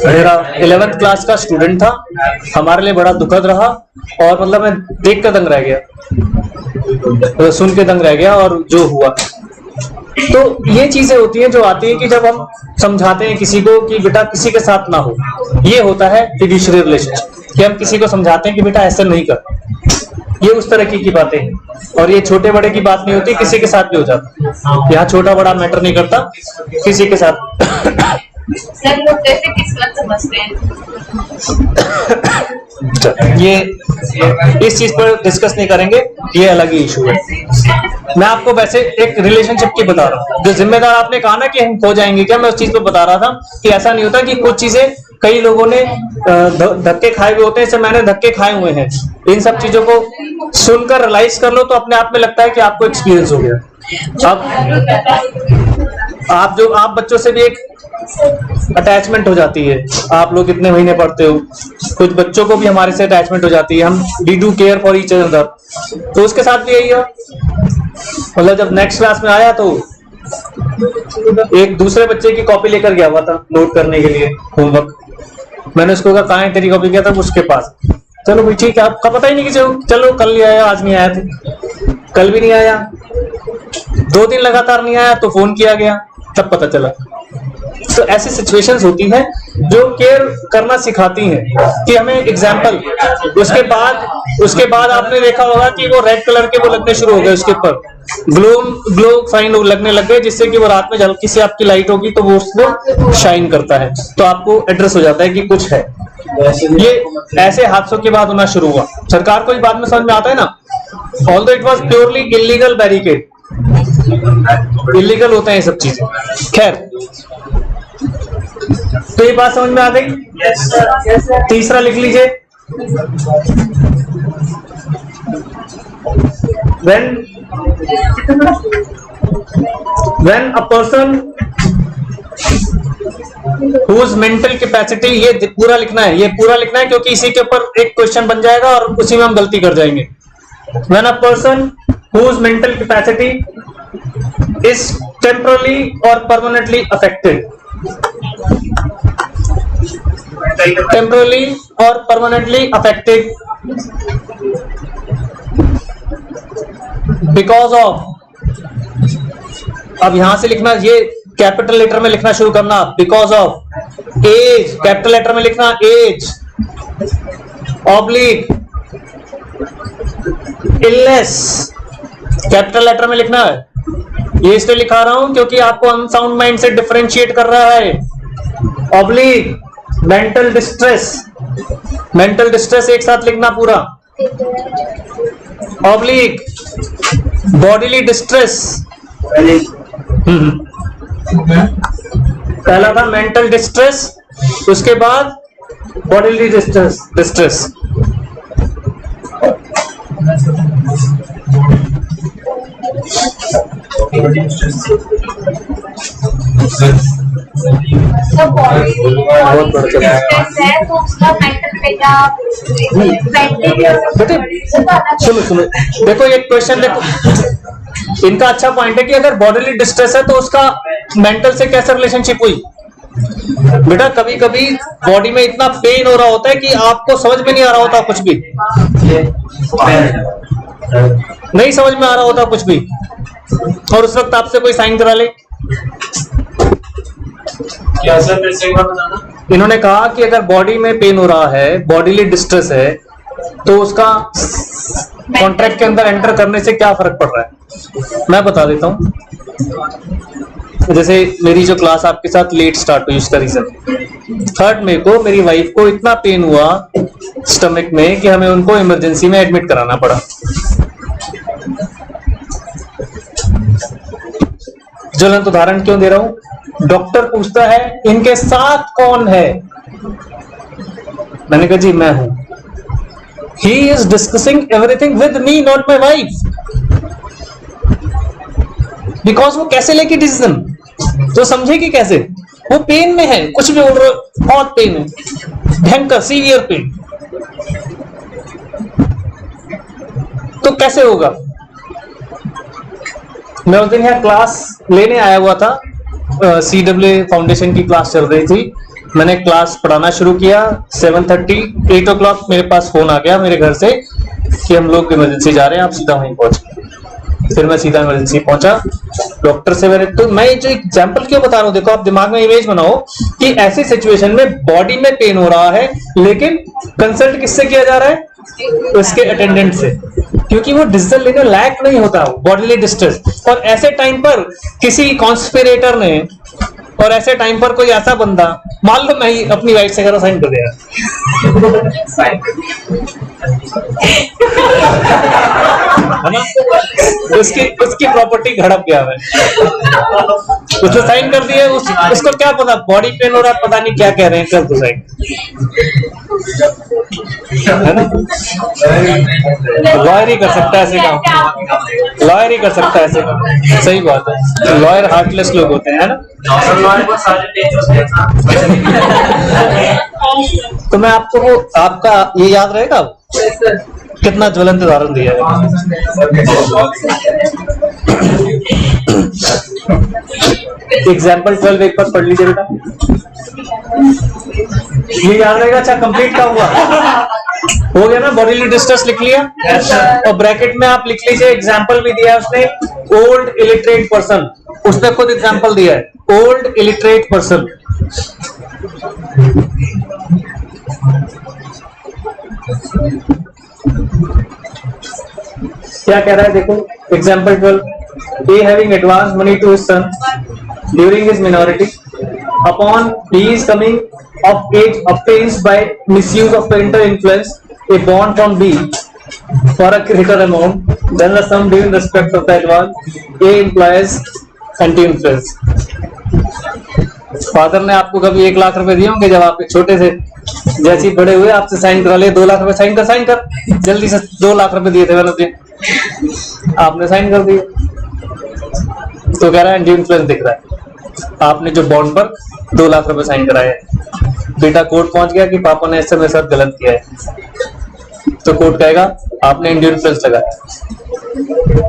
मेरा 11th क्लास का स्टूडेंट था, हमारे लिए बड़ा दुखद रहा, और मतलब मैं देख कर दंग रह गया, तो सुन के दंग रह गया। और जो हुआ, तो ये चीजें होती हैं जो आती है कि जब हम समझाते हैं किसी को कि बेटा किसी के साथ ना हो, ये होता है फिड्यूशियरी रिलेशनशिप, कि हम किसी को समझाते हैं कि बेटा ऐसा नहीं कर। ये उस तरह की बातें हैं, और ये छोटे बड़े की बात नहीं होती, किसी के साथ भी हो जाता। यहाँ छोटा बड़ा मैटर नहीं करता, किसी के साथ। सर लोग कैसे किस्मत समझते हैं? ये इस चीज पर डिस्कस नहीं करेंगे, ये अलग ही इशू है। मैं आपको वैसे एक रिलेशनशिप की बता रहा हूँ। जो जिम्मेदार आपने कहा ना कि हम खो जाएंगे क्या, मैं उस चीज पर बता रहा था कि ऐसा नहीं होता, कि कुछ चीजें कई लोगों ने धक्के खाए हुए होते हैं, जैसे मैंने धक्के खाए हुए हैं। इन सब चीजों को सुनकर रियलाइज कर लो तो अपने आप में लगता है कि आपको एक्सपीरियंस हो गया। अब आप बच्चों से भी एक अटैचमेंट हो जाती है। आप लोग कितने महीने पढ़ते हो, कुछ बच्चों को भी हमारे से अटैचमेंट हो जाती है। हम we do care for each other, तो उसके साथ भी यही है। मतलब जब नेक्स्ट क्लास में आया तो एक दूसरे बच्चे की कॉपी लेकर गया हुआ था नोट करने के लिए होमवर्क। मैंने उसको कहा कहाँ है तेरी कॉपी, क्या था उसके पास। चलो भाई ठीक है, आपका पता ही नहीं कि चलो कल नहीं आया, आज नहीं आया थे, कल भी नहीं आया, 2 दिन लगातार नहीं आया, तो फोन किया गया, तब पता चला। तो ऐसी सिचुएशंस होती हैं जो केयर करना सिखाती हैं कि हमें एग्जाम्पल। उसके बाद आपने देखा होगा कि वो रेड कलर के वो लगने शुरू हो गए, उसके ऊपर ग्लो साइन लगने लग गए, जिससे कि वो रात में हल्की सी आपकी लाइट होगी तो वो उसको शाइन करता है, तो आपको एड्रेस हो जाता है कि कुछ है। ये ऐसे हादसों के बाद होना शुरू हुआ। सरकार को इस बात में समझ में आता है ना, although it was purely illegal barricade, illegal होते हैं ये सब चीजें। खैर, तो ये बात समझ में आ गई। तीसरा लिख लीजिए, when a person whose mental capacity, ये पूरा लिखना है, ये पूरा लिखना है क्योंकि इसी के ऊपर एक क्वेश्चन बन जाएगा और उसी में हम गलती कर जाएंगे। when a person whose mental capacity is temporarily or permanently affected, temporarily or permanently affected because of, अब यहां से लिखना, ये कैपिटल लेटर में लिखना शुरू करना, because of age, capital letter में लिखना age, oblique illness, capital letter में लिखना है। ये इसलिए लिखा रहा हूं क्योंकि आपको अनसाउंड माइंड से डिफरेंशिएट कर रहा है। Oblique mental distress, mental distress एक साथ लिखना पूरा। ऑब्लिक बॉडीली डिस्ट्रेस, पहला था मेंटल डिस्ट्रेस, उसके बाद बॉडीली डिस्ट्रेस। बहुत बड़ा है तो उसका मेंटल पे क्या सुनो देखो, एक क्वेश्चन देखो, इनका अच्छा पॉइंट है कि अगर बॉडीली डिस्ट्रेस है तो उसका मेंटल से कैसे रिलेशनशिप हुई। बेटा कभी कभी बॉडी में इतना पेन हो रहा होता है कि आपको समझ में नहीं आ रहा होता कुछ भी, नहीं समझ में आ रहा होता कुछ भी, और उस वक्त आपसे कोई साइन करा ले। क्या सर फिर से एक बार बताना। इन्होंने कहा कि अगर बॉडी में पेन हो रहा है, बॉडीली डिस्ट्रेस है, तो उसका कॉन्ट्रैक्ट के अंदर एंटर करने से क्या फर्क पड़ रहा है। मैं बता देता हूं, जैसे मेरी जो क्लास आपके साथ लेट स्टार्ट हुई उसका रीजन 3 मई को मेरी वाइफ को इतना पेन हुआ स्टमक में कि हमें उनको इमरजेंसी में एडमिट कराना पड़ा। ज्वलंत उदाहरण क्यों दे रहा हूं? डॉक्टर पूछता है इनके साथ कौन है, मैंने कहा जी मैं हूं। He is discussing everything with me, not my wife, because वो कैसे लेगी डिसीजन, तो समझेगी कैसे? वो पेन में है, कुछ भी बोल रहे हो, बहुत पेन है, भयंकर सीवियर पेन, तो कैसे होगा? मैं उस दिन यहाँ क्लास लेने आया हुआ था, CWA फाउंडेशन की क्लास चल रही थी, मैंने क्लास पढ़ाना शुरू किया। 7:30 8 o'clock मेरे पास फोन आ गया मेरे घर से कि हम लोग इमरजेंसी जा रहे हैं, आप सीधा वहीं पहुंच। फिर मैं सीधा इमरजेंसी पहुंचा, डॉक्टर से मैं जो एग्जांपल क्यों बता रहा हूं, देखो आप दिमाग में इमेज बनाओ कि ऐसी सिचुएशन में बॉडी में पेन हो रहा है, लेकिन कंसल्ट किससे किया जा रहा है? उसके अटेंडेंट से, क्योंकि वो डिसीजन लेने लायक नहीं होता, बॉडीली डिस्ट्रेस। और ऐसे टाइम पर किसी कॉन्स्पिरेटर ने, और ऐसे टाइम पर कोई ऐसा बंदा, मान लो मैं ही अपनी वाइफ से साइन कर दिया, है ना, उसकी प्रॉपर्टी हड़प गया मैं, उसने साइन कर दिया, उसको क्या पता बॉडी पेन हो रहा है, पता नहीं क्या कह रहे हैं, कर दो साइन, है ना। लॉयर ही कर सकता है ऐसे काम, लॉयर ही कर सकता है ऐसे काम, सही बात है, लॉयर हार्टलेस लोग होते हैं, है ना। तो मैं आपको वो आपका ये याद रहेगा कितना ज्वलंत उदाहरण दिया है। एग्जाम्पल 12 एक बार पढ़ लीजिए बेटा, ये याद रहेगा। अच्छा कंप्लीट का हुआ हो गया ना, बॉडीली डिस्ट्रेस लिख लिया, और ब्रैकेट में आप लिख लीजिए एग्जाम्पल भी दिया है उसने, ओल्ड इलिटरेट पर्सन, उसने खुद एग्जाम्पल दिया है, ओल्ड इलिटरेट पर्सन। क्या कह रहा है देखो, example 12, A having advanced money to his son during his minority, upon he is coming of age obtains by misuse of parental influence a bond from B for a greater amount than the sum due in respect of the advance. A implies anti-influence. Father ने आपको कभी 1 लाख रुपए दिए होंगे जब आप छोटे थे, जैसे ही बड़े हुए आपसे साइन करा लिए, 2 लाख रुपए साइन कर जल्दी से, 2 लाख रुपए दिए थे मैंने, आपने साइन कर दिए, तो कह रहा है एंटी इन्फ्लुएंस दिख रहा है, आपने जो बॉन्ड पर 2 लाख रुपए साइन कराए। बेटा कोर्ट पहुंच गया कि पापा ने ऐसे मेरे साथ गलत किया है, तो कोर्ट कहेगा आपने एंटी इन्फ्लुएंस लगाया,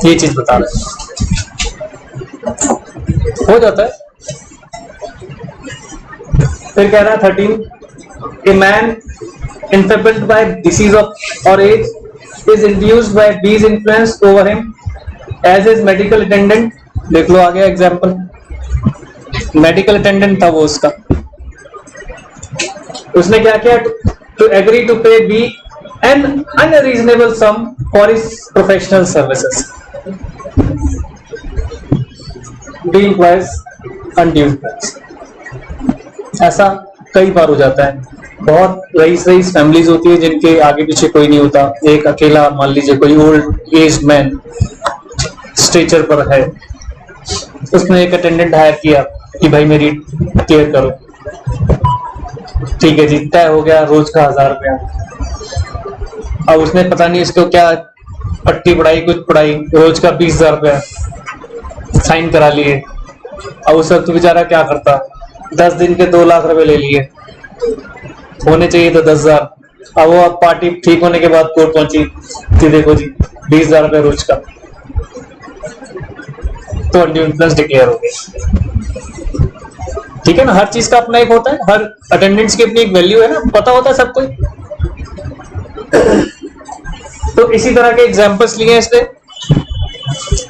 ये चीज बता रहे हो जाता है। फिर कह रहा है 13, a man enfeebled by disease of or age is induced by B's influence over him as his medical attendant। देख लो आ गया एग्जाम्पल, मेडिकल अटेंडेंट था वो उसका, उसने क्या किया, to agree to pay be an unreasonable sum for his professional services. B employs undue influence. ऐसा कई बार हो जाता है, बहुत रईस फैमिलीज होती है जिनके आगे पीछे कोई नहीं होता, एक अकेला मान लीजिए कोई ओल्ड एज मैन स्ट्रेचर पर है, उसने एक अटेंडेंट हायर किया कि भाई मेरी केयर करो, ठीक है जी, तय हो गया रोज का 1000 रुपया। अब उसने पता नहीं इसको क्या पट्टी पढ़ाई कुछ पढ़ाई, रोज का 20,000 रुपया साइन करा लिए। अब उस वक्त बेचारा क्या करता, 10 दिन के 2 लाख रुपए ले लिए, होने चाहिए तो 10,000। अब वो पार्टी ठीक होने के बाद कोर्ट पहुंची कि देखो जी 20,000 रुपए रोज का, तो अनड्यू इन्फ्लुएंस डिक्लेयर हो गया। ठीक है ना, हर चीज का अपना एक होता है, हर अटेंडेंट्स की अपनी एक वैल्यू है ना, पता होता है सबको। तो इसी तरह के एग्जांपल्स लिए इसने,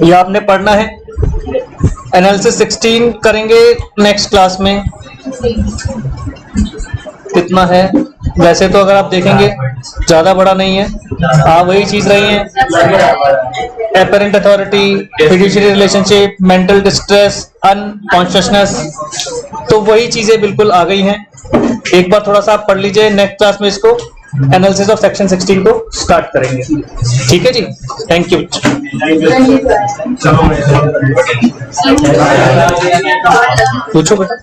ये आपने पढ़ना है। एनालिसिस 16 करेंगे नेक्स्ट क्लास में। कितना है वैसे तो अगर आप देखेंगे ज्यादा बड़ा नहीं है, हाँ वही चीज रही है, apparent authority, fiduciary relationship, mental distress, unconsciousness, तो वही चीजें बिल्कुल आ गई हैं। एक बार थोड़ा सा आप पढ़ लीजिए, नेक्स्ट क्लास में इसको एनालिसिस ऑफ सेक्शन 16 को स्टार्ट करेंगे। ठीक है जी, थैंक यू। पूछो बेटा।